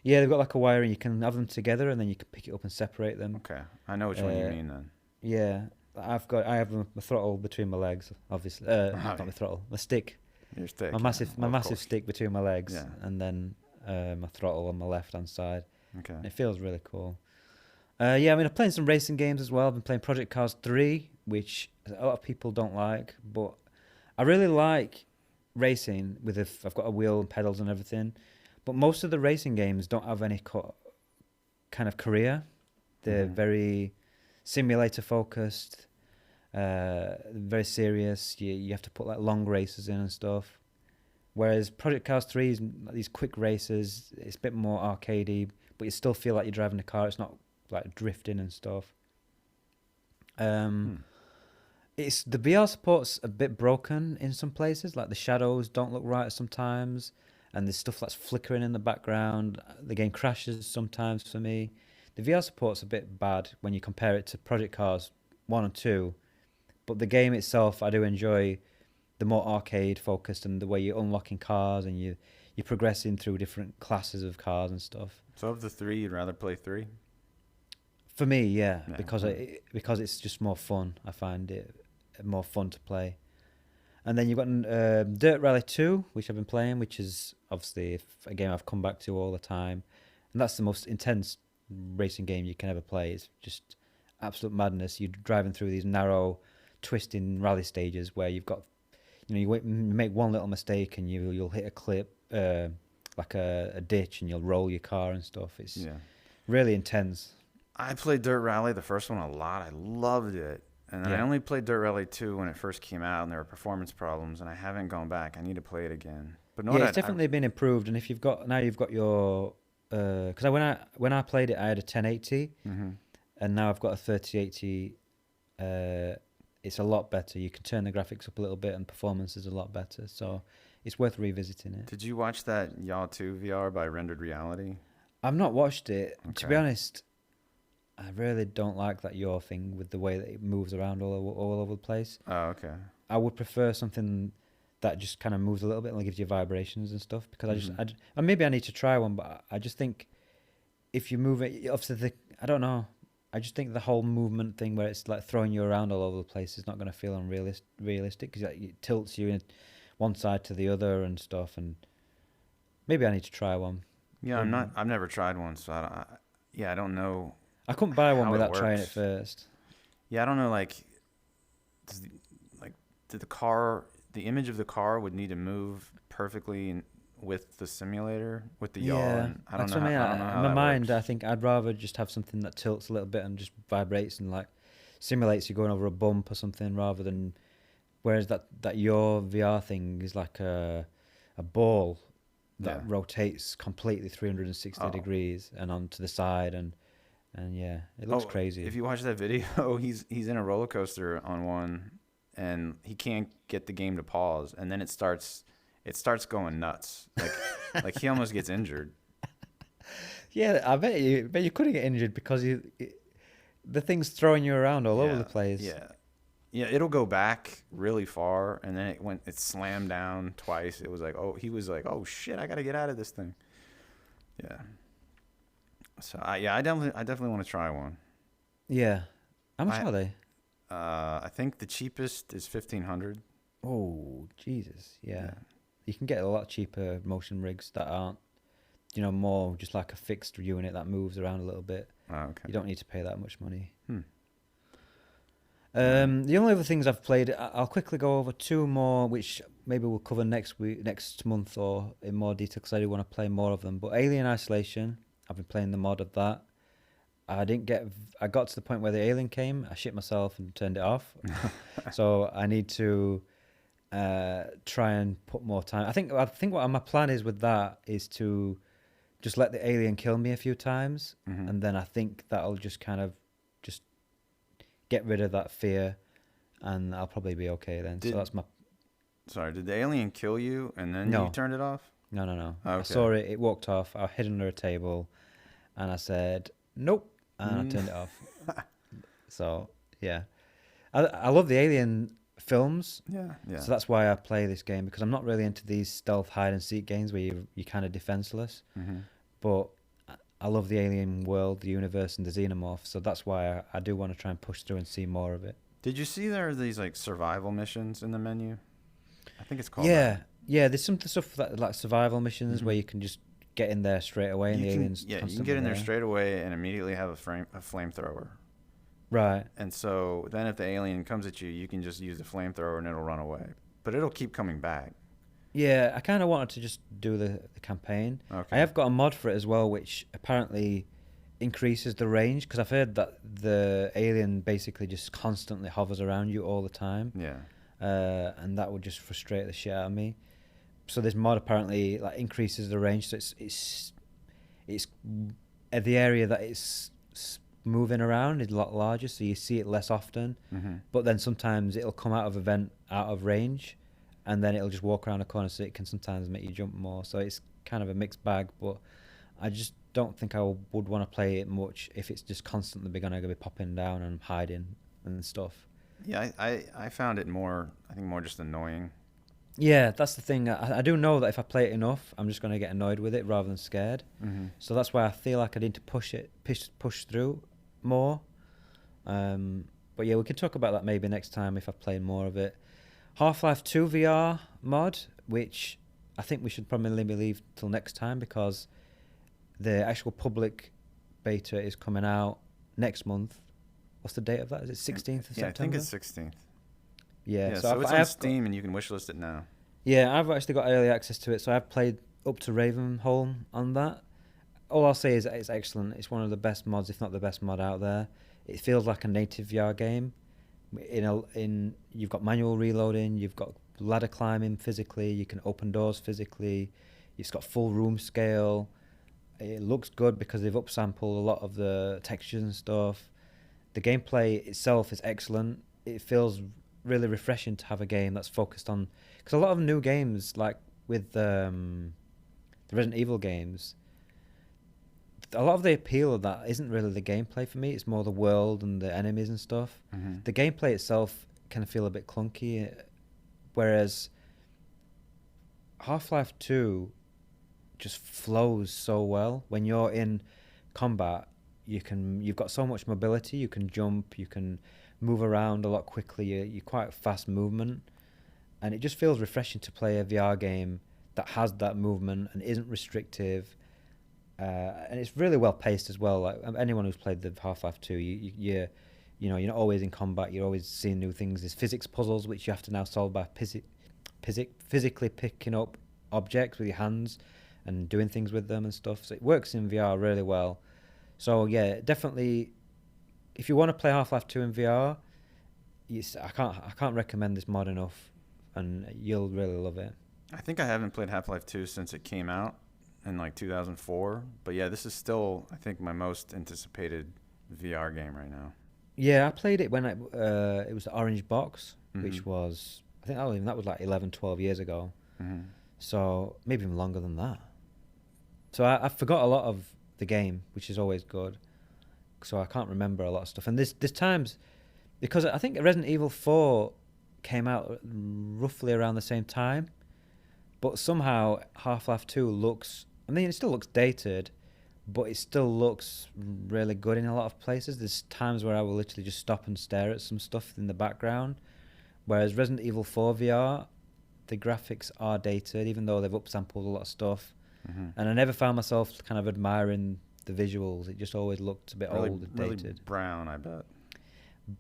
Yeah, they've got like a wire, and you can have them together, and then you can pick it up and separate them. Okay, I know which one you mean then. Yeah, I have my throttle between my legs, obviously. Not my throttle, my stick. Your stick. My massive of course. stick between my legs, Yeah. and then my throttle on my left hand side. Okay. It feels really cool. Yeah, I mean, I'm playing some racing games as well. I've been playing Project Cars 3, which a lot of people don't like, but I really like racing with I've got a wheel and pedals and everything. But most of the racing games don't have any kind of career. They're very simulator focused, very serious. You have to put like long races in and stuff. Whereas Project Cars 3 is these quick races. It's a bit more arcadey, but you still feel like you're driving a car. It's not like drifting and stuff. It's the VR support's a bit broken in some places. Like the shadows don't look right sometimes, and there's stuff that's flickering in the background. The game crashes sometimes for me. The VR support's a bit bad when you compare it to Project Cars 1 and 2, but the game itself I do enjoy. The more arcade focused, and the way you're unlocking cars, and you're progressing through different classes of cars and stuff. So of the three, you'd rather play 3? For me, yeah, Yeah, because it's just more fun. I find it more fun to play. And then you've got Dirt Rally 2, which I've been playing, which is obviously a game I've come back to all the time. And that's the most intense racing game you can ever play. It's just absolute madness. You're driving through these narrow, twisting rally stages where you've got, you make one little mistake and you'll hit a clip, like a ditch, and you'll roll your car and stuff. It's really intense. I played Dirt Rally, the first one, a lot. I loved it. And I only played Dirt Rally 2 when it first came out, and there were performance problems, and I haven't gone back. I need to play it again. But It's definitely been improved. And if you've got your, because when I played it, I had a 1080, and now I've got a 3080. it's a lot better. You can turn the graphics up a little bit, and performance is a lot better. So it's worth revisiting it. Did you watch that Yaw 2 VR by Rendered Reality? I've not watched it. To be Okay. honest, I really don't like that Your thing with the way that it moves around all over the place. Oh, okay. I would prefer something that just kind of moves a little bit and gives you vibrations and stuff. Because and maybe I need to try one, but I just think if you move it, obviously, I don't know. I just think the whole movement thing where it's like throwing you around all over the place is not going to feel realistic because it tilts you in one side to the other and stuff. And maybe I need to try one. Yeah, I've never tried one, so I don't know. I couldn't buy one how it without trying it works. first. Yeah, I don't know. Did the image of the car would need to move perfectly with the simulator, with the yaw? Yeah, And I don't that's know. what I mean. I don't know how In my that mind, works. I think I'd rather just have something that tilts a little bit and just vibrates and like simulates you going over a bump or something, rather than. Whereas that your VR thing is like a ball that Yeah. rotates completely 360 Oh. degrees and onto the side and yeah, it looks crazy. If you watch that video, he's in a roller coaster on one, and he can't get the game to pause, and then it starts going nuts. Like he almost gets injured. Yeah, I bet you couldn't get injured because the thing's throwing you around all over the place. Yeah. Yeah, it'll go back really far, and then it slammed down twice. It was like, he was like, oh shit, I gotta get out of this thing. Yeah. So I definitely want to try one. Yeah. How much are they? I think the cheapest is 1,500. Oh, Jesus. Yeah. You can get a lot cheaper motion rigs that aren't, more just like a fixed unit that moves around a little bit. Oh, okay. You don't need to pay that much money. Hmm. The only other things I've played, I'll quickly go over two more, which maybe we'll cover next month, or in more detail, because I do want to play more of them. But Alien Isolation, I've been playing the mod of that. I got to the point where the alien came. I shit myself and turned it off. So I need to try and put more time. I think what my plan is with that is to just let the alien kill me a few times, and then I think that'll just kind of just get rid of that fear, and I'll probably be okay then. So that's my. Sorry, did the alien kill you and then No. you turned it off? No. Okay. I saw it. It walked off. I hid under a table, and I said nope, and I turned it off. So yeah, I love the Alien films. Yeah. So that's why I play this game, because I'm not really into these stealth hide and seek games where you're kind of defenseless. But I love the Alien world, the universe, and the xenomorph. So that's why I do want to try and push through and see more of it. Did you see there are these like survival missions in the menu? I think it's called. Yeah. There's some stuff like survival missions where you can just get in there straight away, and the aliens. Yeah, you can get in there straight away and immediately have a flamethrower. Right. And so then if the alien comes at you, you can just use the flamethrower and it'll run away. But it'll keep coming back. Yeah, I kind of wanted to just do the campaign. Okay. I have got a mod for it as well, which apparently increases the range, because I've heard that the alien basically just constantly hovers around you all the time. Yeah. And that would just frustrate the shit out of me. So this mod apparently like increases the range, so it's the area that it's moving around is a lot larger, so you see it less often. But then sometimes it'll come out of range, and then it'll just walk around a corner, so it can sometimes make you jump more. So it's kind of a mixed bag, but I just don't think I would want to play it much if it's just constantly going to be popping down and hiding and stuff. Yeah, I found it more just annoying. Yeah, that's the thing. I do know that if I play it enough, I'm just going to get annoyed with it rather than scared. So that's why I feel like I need to push through more. But yeah, we can talk about that maybe next time if I play more of it. Half-Life 2 VR mod, which I think we should probably leave till next time, because the actual public beta is coming out next month. What's the date of that? Is it 16th of September? Yeah, I think it's 16th. Yeah, so it's on Steam and you can wishlist it now. Yeah, I've actually got early access to it, so I've played up to Ravenholm on that. All I'll say is that it's excellent. It's one of the best mods, if not the best mod out there. It feels like a native VR game. You've got manual reloading, you've got ladder climbing physically, you can open doors physically. It's got full room scale. It looks good because they've upsampled a lot of the textures and stuff. The gameplay itself is excellent. it feels really refreshing to have a game that's focused on, because a lot of new games, like with the Resident Evil games, a lot of the appeal of that isn't really the gameplay for me. It's more the world and the enemies and stuff. Mm-hmm. The gameplay itself can feel a bit clunky, whereas Half-Life 2 just flows so well. When you're in combat, you've got so much mobility. You can jump, you can move around a lot quickly. You're quite fast movement, and it just feels refreshing to play a VR game that has that movement and isn't restrictive. And it's really well paced as well. Like anyone who's played the Half-Life 2, you're not always in combat. You're always seeing new things. There's physics puzzles which you have to now solve by physically picking up objects with your hands and doing things with them and stuff. So it works in VR really well. So yeah, definitely, if you want to play Half-Life 2 in VR, I can't recommend this mod enough, and you'll really love it. I think I haven't played Half-Life 2 since it came out in like 2004. But yeah, this is still, I think, my most anticipated VR game right now. Yeah, I played it when it was the Orange Box, Mm-hmm. which was, I think that was like 11, 12 years ago. Mm-hmm. So maybe even longer than that. So I forgot a lot of the game, which is always good. So I can't remember a lot of stuff. And this times, because I think Resident Evil 4 came out roughly around the same time, but somehow Half-Life 2 looks, I mean, it still looks dated, but it still looks really good in a lot of places. There's times where I will literally just stop and stare at some stuff in the background. Whereas Resident Evil 4 VR, the graphics are dated, even though they've upsampled a lot of stuff. Mm-hmm. And I never found myself kind of admiring the visuals. It just always looked a bit Really, old and really dated. brown, I bet.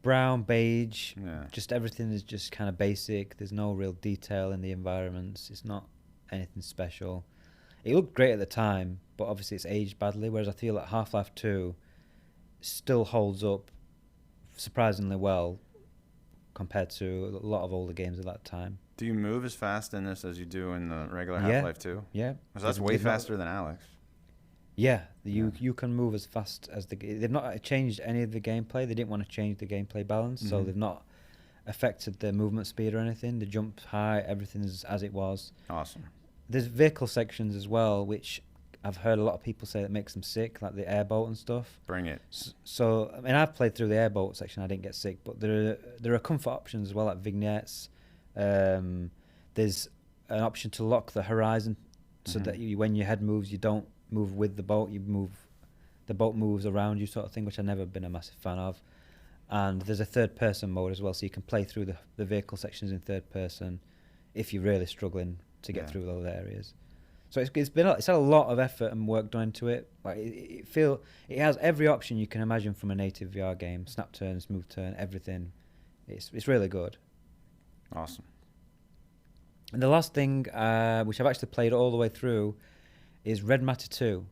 Brown, beige, Yeah. just everything is just kind of basic. There's no real detail in the environments. It's not anything special. It looked great at the time, but obviously it's aged badly, whereas I feel like Half-Life 2 still holds up surprisingly well compared to a lot of older games at that time. Do you move as fast in this as you do in the regular Yeah. Half-Life 2? Yeah. So that's way faster than Alex. Yeah, you can move as fast as they've not changed any of the gameplay. They didn't want to change the gameplay balance, so Mhm. they've not affected the movement speed or anything. The jump high, everything is as it was. Awesome. There's vehicle sections as well, which I've heard a lot of people say that makes them sick, like the airboat and stuff. Bring it. So I mean, I've played through the airboat section. I didn't get sick, but there are comfort options as well, like vignettes. There's an option to lock the horizon, so that when your head moves, you don't move with the boat. The boat moves around you, sort of thing, which I've never been a massive fan of. And there's a third-person mode as well, so you can play through the vehicle sections in third person if you're really struggling to get through those areas. So it's had a lot of effort and work done into it. Like it has every option you can imagine from a native VR game: snap turn, smooth turn, everything. It's really good. Awesome. And the last thing, which I've actually played all the way through, is Red Matter 2.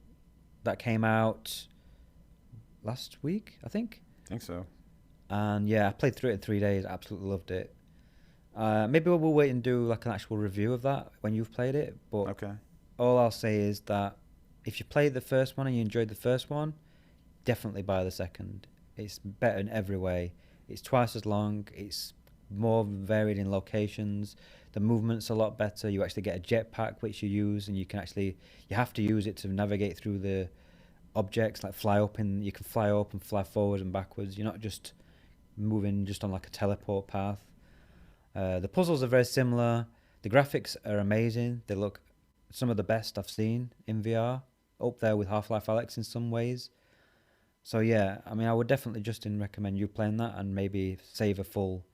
That came out last week, I think. I think so. And yeah, I played through it in 3 days. Absolutely loved it. Maybe we'll wait and do like an actual review of that when you've played it. But Okay. all I'll say is that if you played the first one and you enjoyed the first one, definitely buy the second. It's better in every way. It's twice as long. It's more varied in locations. The movement's a lot better. You actually get a jetpack which you use, and you have to use it to navigate through the objects, like you can fly up and fly forwards and backwards. You're not just moving just on like a teleport path. The puzzles are very similar. The graphics are amazing. They look some of the best I've seen in VR, up there with Half-Life Alyx in some ways. So yeah, I mean, I would definitely, Justin, recommend you playing that and maybe save a full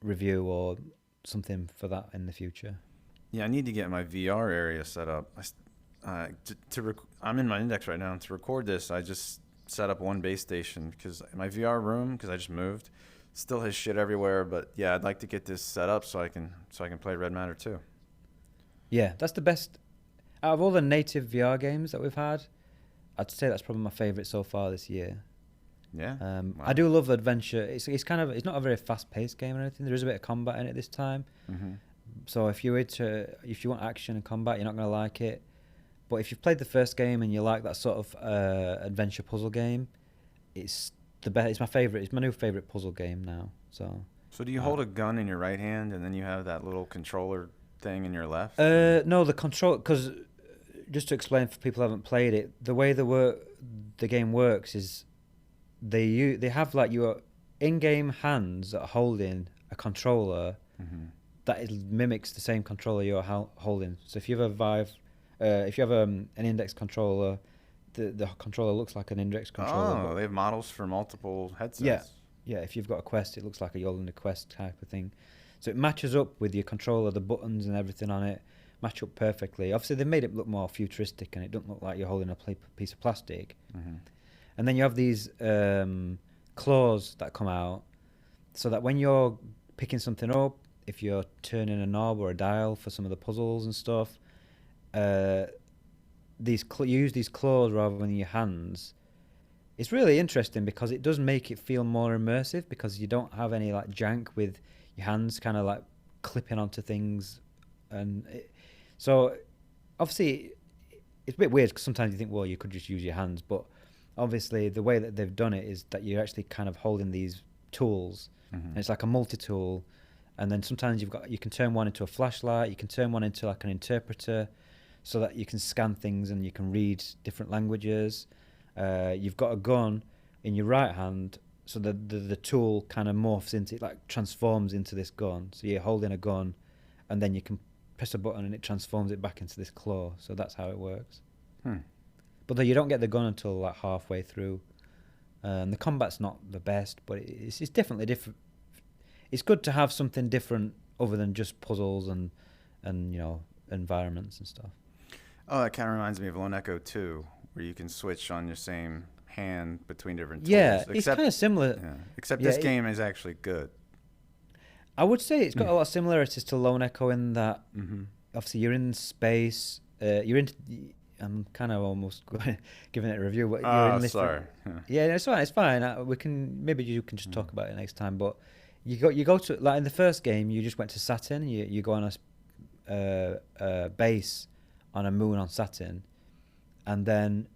review or something for that in the future. Yeah, I need to get my VR area set up. I'm in my index right now, and to record this, I just set up one base station because my VR room, because I just moved, still has shit everywhere. But yeah, I'd like to get this set up so I can play Red Matter 2. Yeah, that's the best out of all the native VR games that we've had. I'd say that's probably my favourite so far this year. Yeah. Wow. I do love adventure. It's not a very fast-paced game or anything. There is a bit of combat in it this time. Mm-hmm. So if you want action and combat, you're not going to like it. But if you've played the first game and you like that sort of adventure puzzle game, it's the best. It's my favorite. It's my new favorite puzzle game now. So. So do you hold a gun in your right hand and then you have that little controller thing in your left? No, the control, because just to explain for people who haven't played it, the way the game works is they have like your in-game hands that are holding a controller that mimics the same controller you're holding. So if you have a Vive, if you have an index controller, the controller looks like an index controller. Oh, they have models for multiple headsets. Yeah. Yeah, if you've got a Quest, it looks like you're holding a Quest type of thing. So it matches up with your controller, the buttons and everything on it match up perfectly. Obviously, they've made it look more futuristic and it doesn't look like you're holding a piece of plastic. And then you have these claws that come out so that when you're picking something up, if you're turning a knob or a dial for some of the puzzles and stuff, you use these claws rather than your hands. It's really interesting because it does make it feel more immersive because you don't have any like jank with your hands kind of like clipping onto things. So obviously it's a bit weird because sometimes you think, well, you could just use your hands. But obviously the way that they've done it is that you're actually kind of holding these tools. And it's like a multi-tool. And then sometimes you can turn one into a flashlight. You can turn one into like an interpreter so that you can scan things and you can read different languages. You've got a gun in your right hand, so the tool kind of morphs into, like transforms into this gun. So you're holding a gun, and then you can press a button and it transforms it back into this claw. So that's how it works. But you don't get the gun until like halfway through. The combat's not the best, but it's definitely different. It's good to have something different other than just puzzles and environments and stuff. Oh, that kind of reminds me of Lone Echo 2, where you can switch on your same hand between different tools. Yeah, it's kind of similar. Yeah, except this game is actually good. I would say it's got a lot of similarities to Lone Echo in that obviously you're in space. I'm kind of almost giving it a review. But you're in this sorry. Yeah, it's fine. It's fine. Maybe you can just talk about it next time. But you go to, like in the first game, you just went to Saturn. You go on a base on a moon on Saturn, and then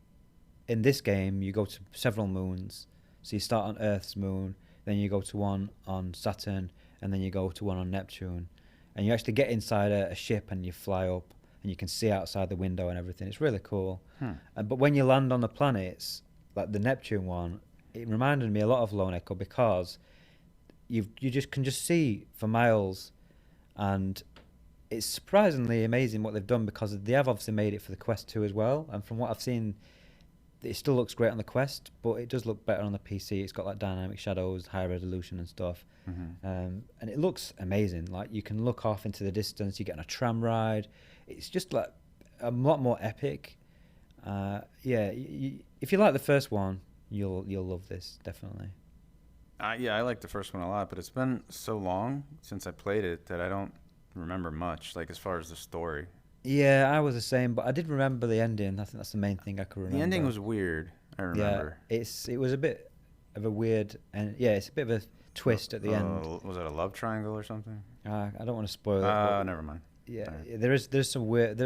in this game you go to several moons. So you start on Earth's moon, then you go to one on Saturn, and then you go to one on Neptune, and you actually get inside a ship and you fly up and you can see outside the window and everything. It's really cool. But when you land on the planets, like the Neptune one, it reminded me a lot of Lone Echo because you can just see for miles, and it's surprisingly amazing what they've done because they have obviously made it for the Quest 2 as well. And from what I've seen, it still looks great on the Quest, but it does look better on the PC. It's got like dynamic shadows, high resolution and stuff. And it looks amazing. Like you can look off into the distance, you get on a tram ride. It's just like a lot more epic. If you like the first one, you'll love this, definitely. Yeah, I like the first one a lot, but it's been so long since I played it that I don't remember much, like as far as the story. Yeah, I was the same, but I did remember the ending. I think that's the main thing I could remember. The ending was weird, I remember. Yeah, it was a bit of a weird, and yeah, it's a bit of a twist at the end. Was it a love triangle or something? I don't want to spoil it. Never mind. Yeah, right. There's some weird.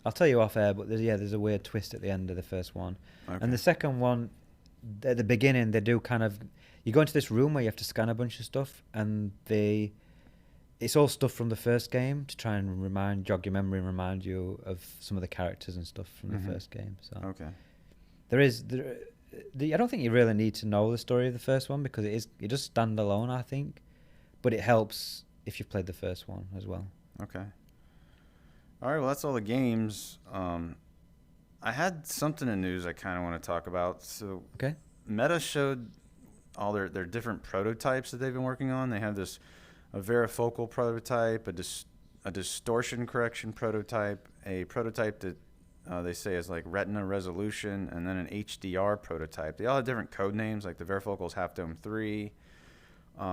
I'll tell you off air, but there's a weird twist at the end of the first one, and the second one, at the beginning they do kind of, you go into this room where you have to scan a bunch of stuff, and it's all stuff from the first game to try and jog your memory and remind you of some of the characters and stuff from the first game. So I don't think you really need to know the story of the first one because it does stand alone, I think, but it helps if you've played the first one as well. Okay. All right. Well, that's all the games. I had something in news I kind of want to talk about. So Meta showed all their different prototypes that they've been working on. They have a varifocal prototype, a distortion correction prototype, a prototype that they say is like retina resolution, and then an HDR prototype. They all have different code names, like the varifocal's Half Dome 3.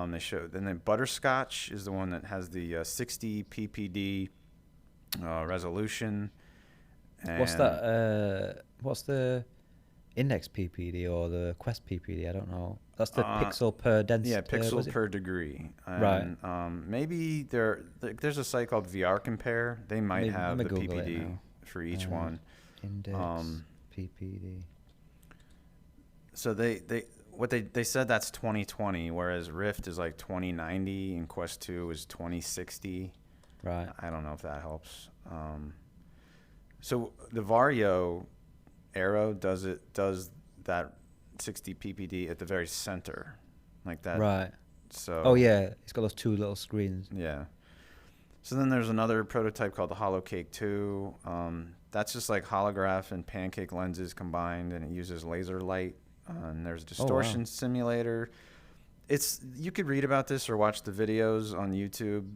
They showed, and then Butterscotch is the one that has the 60 ppd resolution. And what's that? What's the Index PPD or the Quest PPD? I don't know. That's the pixel per density. Yeah, pixel per degree. And, right. Maybe there's a site called VR Compare. They might have the PPD for each one. Index PPD. So what they said that's 2020, whereas Rift is like 2090 and Quest 2 is 2060. Right. I don't know if that helps. So the Vario arrow does that 60 ppd at the very center, like that. Right. So. Oh yeah, it's got those two little screens. Yeah. So then there's another prototype called the Holocake 2. That's just like holograph and pancake lenses combined, and it uses laser light. And there's a distortion simulator. You could read about this or watch the videos on YouTube.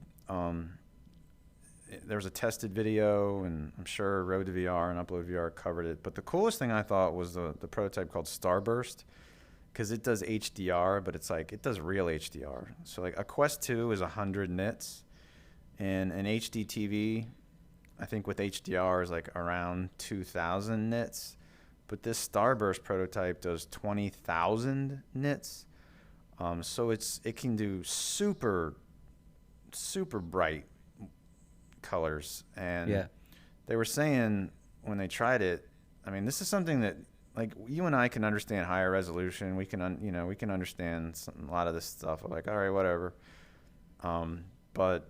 There's a tested video, and I'm sure Road to VR and Upload VR covered it. But the coolest thing I thought was the prototype called Starburst, because it does HDR, but it's like it does real HDR. So like a Quest 2 is 100 nits, and an HD TV, I think with HDR is like around 2,000 nits. But this Starburst prototype does 20,000 nits. So it can do super, super bright colors. And they were saying when they tried it, I mean, this is something that like you and I can understand higher resolution. We can, we can understand a lot of this stuff. We're like, all right, whatever. But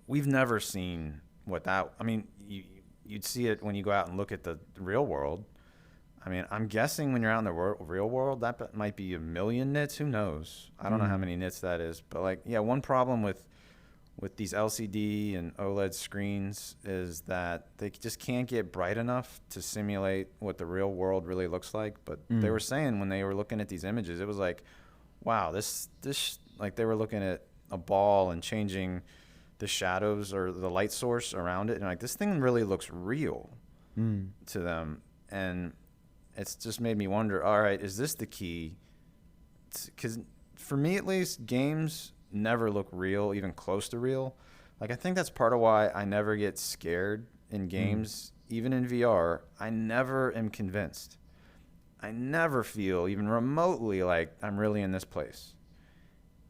we've never seen what that. I mean, you'd see it when you go out and look at the real world. I mean, I'm guessing when you're out in the real world, that might be 1 million nits. Who knows? I don't know how many nits that is. But like, yeah, one problem with these LCD and OLED screens is that they just can't get bright enough to simulate what the real world really looks like. But they were saying when they were looking at these images, it was like, wow, this like they were looking at a ball and changing the shadows or the light source around it, and like this thing really looks real to them. And it's just made me wonder, all right, is this the key? Because for me at least, games never look real, even close to real. Like I think that's part of why I never get scared in games, even in VR. I never am convinced. I never feel even remotely like I'm really in this place.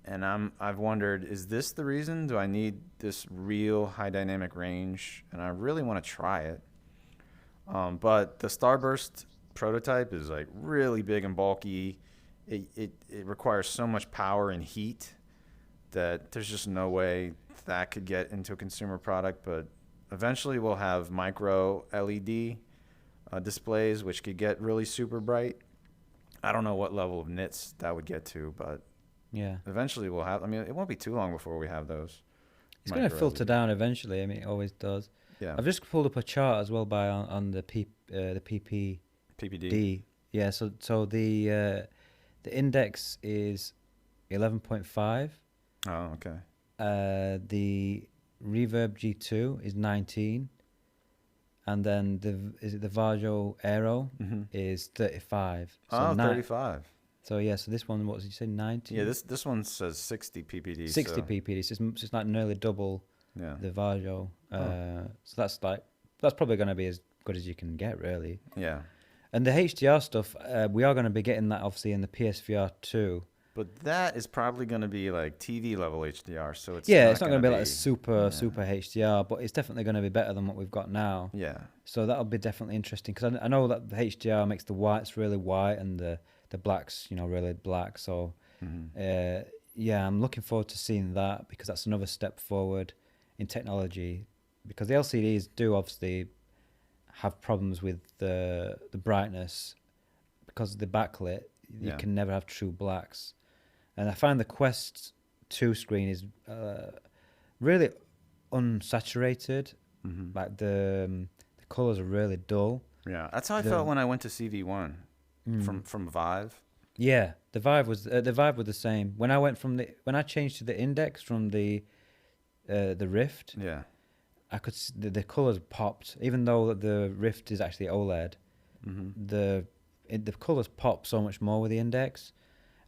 And I've wondered, is this the reason? Do I need this real high dynamic range? And I really want to try it. But the Starburst prototype is like really big and bulky. It requires so much power and heat that there's just no way that could get into a consumer product. But eventually we'll have micro LED displays, which could get really super bright. I don't know what level of nits that would get to, but yeah, eventually we'll have. I mean, it won't be too long before we have those. It's going to filter down eventually. I mean, it always does. Yeah. I've just pulled up a chart as well on the PPD. Yeah. So the index is 11.5. Oh, okay. The Reverb G2 is 19, and then the Varjo Aero is 35. So 35. So yeah, so this one, what did you say, 90? Yeah, this one says 60 ppd. 60 ppd. So it's like nearly double the Varjo. So that's probably going to be as good as you can get, really. Yeah. And the HDR stuff, we are going to be getting that obviously in the PSVR 2. But that is probably going to be like TV level HDR, so it's not going to be like super HDR, but it's definitely going to be better than what we've got now. Yeah. So that'll be definitely interesting, because I know that the HDR makes the whites really white and the blacks, really black. So yeah, I'm looking forward to seeing that, because that's another step forward in technology. Because the LCDs do obviously have problems with the brightness, because of the backlit. You can never have true blacks. And I find the Quest 2 screen is really unsaturated. Like the colors are really dull. Yeah, that's how I felt when I went to CV1 from Vive. Yeah, the Vive was the same. When I changed to the Index from the Rift. Yeah, I could see the colors popped, even though the Rift is actually OLED. The colors pop so much more with the Index.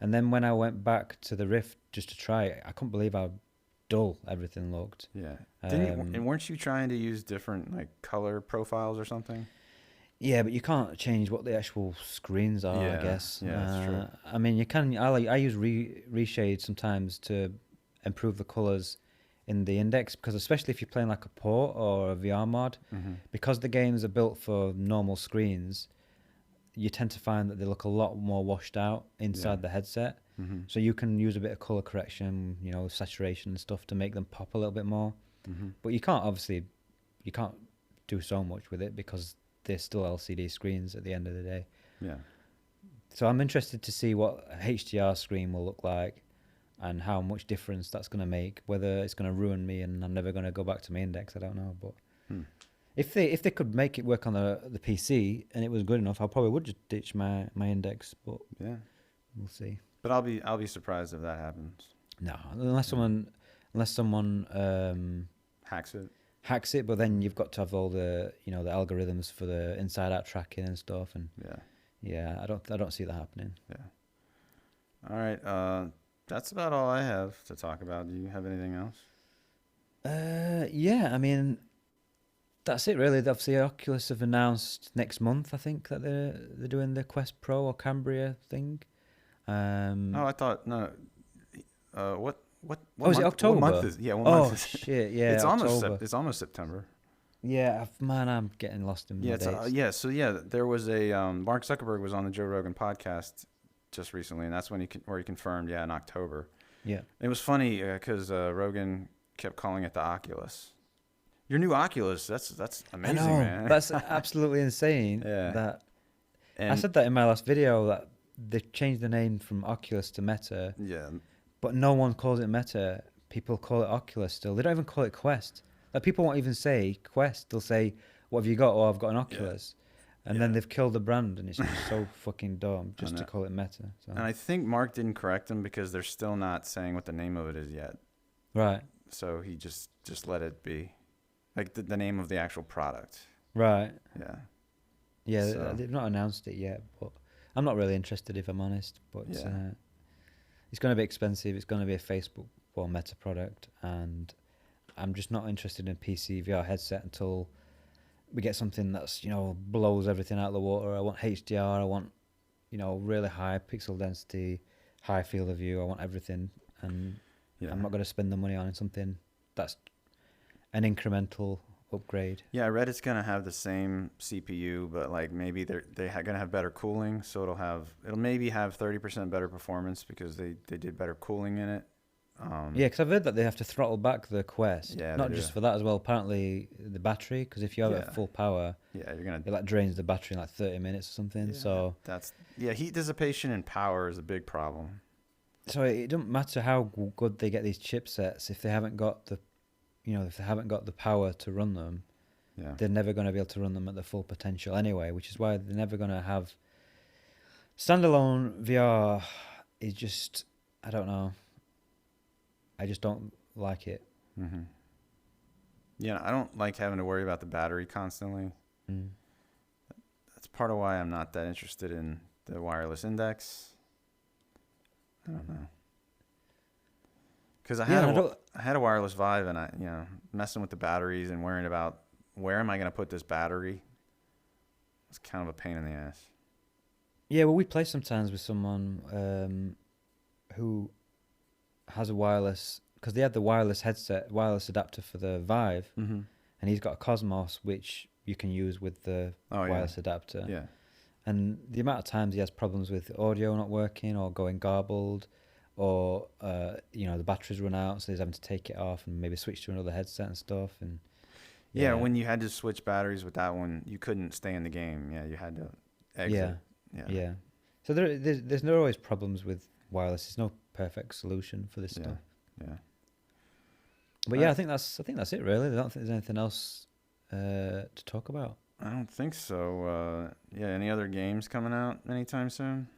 And then when I went back to the Rift just to try it, I couldn't believe how dull everything looked. Yeah. And weren't you trying to use different like color profiles or something? Yeah, but you can't change what the actual screens are, I guess. Yeah, that's true. I mean, you can. I use reshade sometimes to improve the colors in the Index, because especially if you're playing like a port or a VR mod, because the games are built for normal screens, you tend to find that they look a lot more washed out inside the headset. Mm-hmm. So you can use a bit of color correction, saturation and stuff to make them pop a little bit more. Mm-hmm. But you can't do so much with it because they're still LCD screens at the end of the day. Yeah. So I'm interested to see what a HDR screen will look like and how much difference that's going to make. Whether it's going to ruin me and I'm never going to go back to my index, I don't know. But if they could make it work on the PC and it was good enough, I probably would just ditch my index. But yeah, we'll see. But I'll be surprised if that happens. No, unless someone hacks it. But then you've got to have all the the algorithms for the inside out tracking and stuff. And I don't see that happening. Yeah. All right. That's about all I have to talk about. Do you have anything else? Yeah. I mean, that's it really. Obviously, Oculus have announced next month. I think that they're doing the Quest Pro or Cambria thing. I thought no. What is it October? What month is? Yeah. What month is it? Shit! Yeah, it's almost September. Yeah, man, I'm getting lost in my dates. So there was a Mark Zuckerberg was on the Joe Rogan podcast just recently, and that's when where he confirmed, in October. Yeah. It was funny because Rogan kept calling it the Oculus. Your new Oculus, that's amazing, I know, man. That's absolutely insane. Yeah. I said that in my last video that they changed the name from Oculus to Meta. Yeah. But no one calls it Meta. People call it Oculus still. They don't even call it Quest. Like people won't even say Quest. They'll say, "What have you got?" "Oh, I've got an Oculus." Yeah. And then they've killed the brand, and it's just so fucking dumb just to call it Meta. So. And I think Mark didn't correct him because they're still not saying what the name of it is yet. Right. So he just let it be, like the name of the actual product. Right. Yeah. Yeah, so. They've not announced it yet, but I'm not really interested if I'm honest. But it's going to be expensive. It's going to be a Facebook or Meta product, and I'm just not interested in a PC VR headset until we get something that's blows everything out of the water. I want HDR. I want really high pixel density, high field of view. I want everything, and I'm not going to spend the money on something that's an incremental upgrade. Yeah, I read it's gonna have the same CPU, but like maybe they're gonna have better cooling, so it'll maybe have 30% better performance because they did better cooling in it. Because I've heard that they have to throttle back the Quest. Yeah, not just for that as well. Apparently the battery, because if you have it at full power, it drains the battery in like 30 minutes or something. Yeah, so heat dissipation and power is a big problem. So it doesn't matter how good they get these chipsets if they haven't got the power to run them, they're never going to be able to run them at their full potential anyway, which is why they're never going to have standalone VR. Is just, I don't know. I just don't like it. Mm-hmm. Yeah, I don't like having to worry about the battery constantly. That's part of why I'm not that interested in the wireless index. I don't know. Because I had a wireless Vive, and I messing with the batteries and worrying about where am I going to put this battery. It's kind of a pain in the ass. Yeah, well, we play sometimes with someone who has a wireless, because they had the wireless adapter for the Vive, and he's got a Cosmos which you can use with the wireless adapter. Yeah. And the amount of times he has problems with audio not working or going garbled, or the batteries run out, so he's having to take it off and maybe switch to another headset and stuff. And when you had to switch batteries with that one, you couldn't stay in the game. Yeah, you had to exit. Yeah. So there's no always problems with wireless. There's no perfect solution for this stuff. Yeah. But I think that's it really. I don't think there's anything else to talk about. I don't think so. Any other games coming out anytime soon?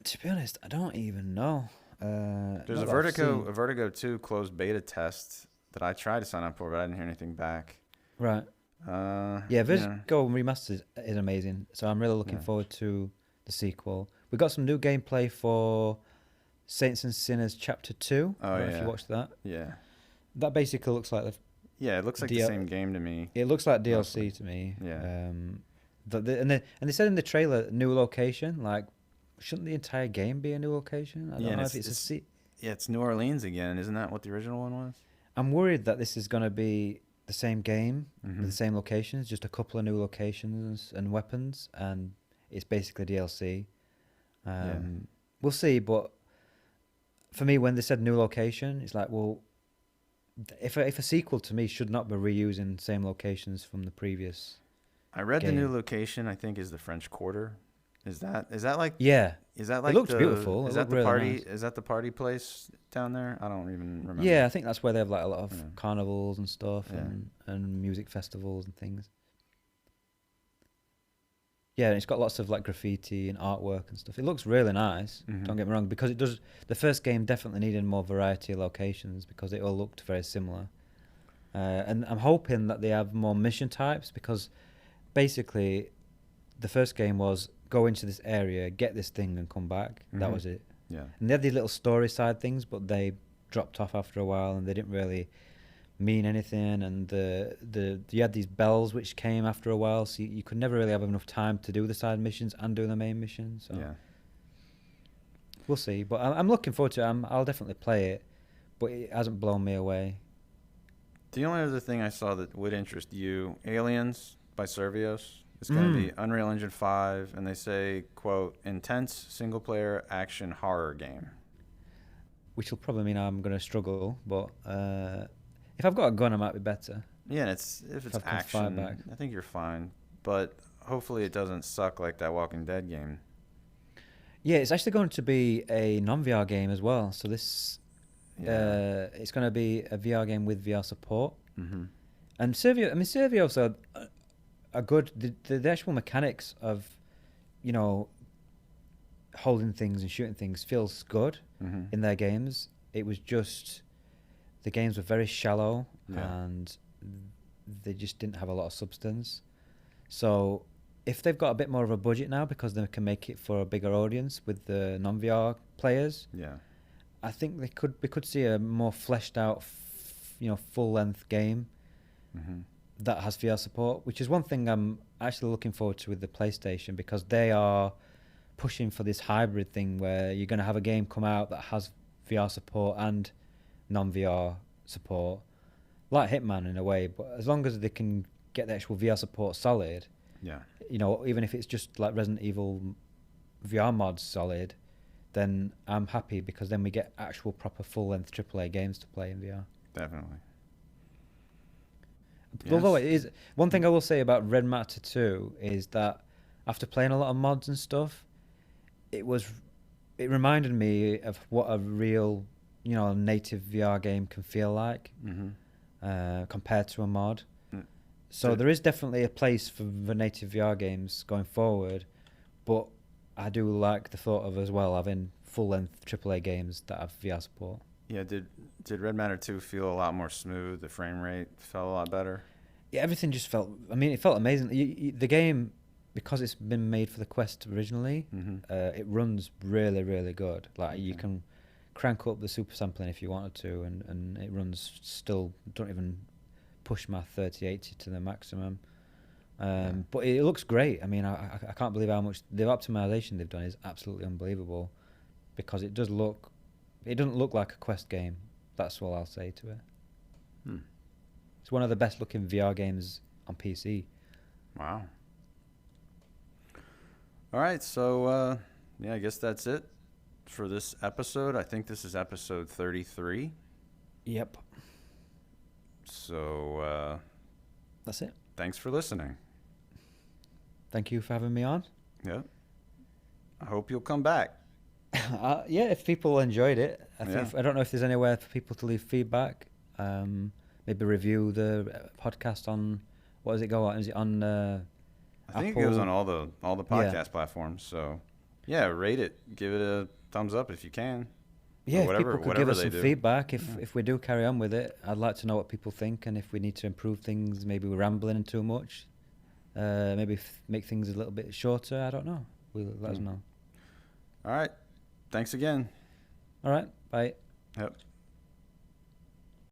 To be honest, I don't even know. There's a Vertigo 2 closed beta test that I tried to sign up for, but I didn't hear anything back. Right. Vertigo Remastered is amazing, so I'm really looking forward to the sequel. We got some new gameplay for Saints and Sinners Chapter 2. I don't know if you watched that. Yeah. That basically looks like it looks like the same game to me. It looks like DLC to me. Yeah. And they said in the trailer, new location. Like, shouldn't the entire game be a new location? I don't know if it's a Yeah, it's New Orleans again. Isn't that what the original one was? I'm worried that this is going to be the same game with the same locations, just a couple of new locations and weapons, and it's basically DLC. Yeah. We'll see, but for me, when they said new location, it's like, well, if a sequel to me should not be reusing same locations from the previous I read the game. new location. I think is the French Quarter. Is that like Yeah, is that it like looks the beautiful. is It that looked the really party nice. is that the party place down there? I don't even remember. Yeah, I think that's where they have like a lot of Yeah. carnivals and stuff, Yeah. and music festivals and things. Yeah, and it's got lots of like graffiti and artwork and stuff. It looks really nice. Mhm. Don't get me wrong, because it does. The first game definitely needed more variety of locations because it all looked very similar. And I'm hoping that they have more mission types because basically, the first game was go into this area, get this thing, and come back. That Mhm. was it. Yeah. And they had these little story side things, but they dropped off after a while, and they didn't really mean anything. And you had these bells which came after a while, so you could never really have enough time to do the side missions and do the main mission. So Yeah. we'll see. But I'm looking forward to it. I'll definitely play it, but it hasn't blown me away. The only other thing I saw that would interest you, Aliens by Servios. It's going to be Unreal Engine 5, and they say, quote, intense single-player action horror game. Which will probably mean I'm going to struggle, but if I've got a gun, I might be better. Yeah, and if it's I can fight action, back. I think you're fine. But hopefully it doesn't suck like that Walking Dead game. Yeah, it's actually going to be a non-VR game as well. So this, it's going to be a VR game with VR support. Mm-hmm. And Servios are good. The actual mechanics of, holding things and shooting things feels good in their games. It was just the games were very shallow and they just didn't have a lot of substance. So if they've got a bit more of a budget now because they can make it for a bigger audience with the non-VR players, I think we could see a more fleshed out, full-length game that has VR support, which is one thing I'm actually looking forward to with the PlayStation because they are pushing for this hybrid thing where you're going to have a game come out that has VR support and non-VR support, like Hitman in a way, but as long as they can get the actual VR support solid, even if it's just like Resident Evil VR mods solid, then I'm happy because then we get actual proper full-length AAA games to play in VR. Definitely. Although it is one thing I will say about Red Matter 2 is that after playing a lot of mods and stuff, it reminded me of what a real, native VR game can feel like compared to a mod. So there is definitely a place for the native VR games going forward, but I do like the thought of as well having full-length AAA games that have VR support. Yeah, did Red Matter 2 feel a lot more smooth? The frame rate felt a lot better? Yeah, everything just felt... it felt amazing. The game, because it's been made for the Quest originally, it runs really, really good. Like, you can crank up the super sampling if you wanted to, and it runs still... Don't even push my 3080 to the maximum. But it looks great. I can't believe how much... The optimization they've done is absolutely unbelievable, because it doesn't look like a Quest game. That's all I'll say to it. It's one of the best looking VR games on PC. Wow. All right, so I guess that's it for this episode. I think this is episode 33. Yep. So that's it. Thanks for listening. Thank you for having me on. Yep. I hope you'll come back. Yeah, if people enjoyed it. I don't know if there's anywhere for people to leave feedback. Maybe review the podcast on, what does it go on? Is it on I think Apple? it goes on all the podcast platforms. So rate it. Give it a thumbs up if you can. Yeah, if people could give us some feedback. If we do carry on with it, I'd like to know what people think, and if we need to improve things, maybe we're rambling too much. Maybe make things a little bit shorter. I don't know. Let us know. All right. Thanks again. All right. Bye. Yep.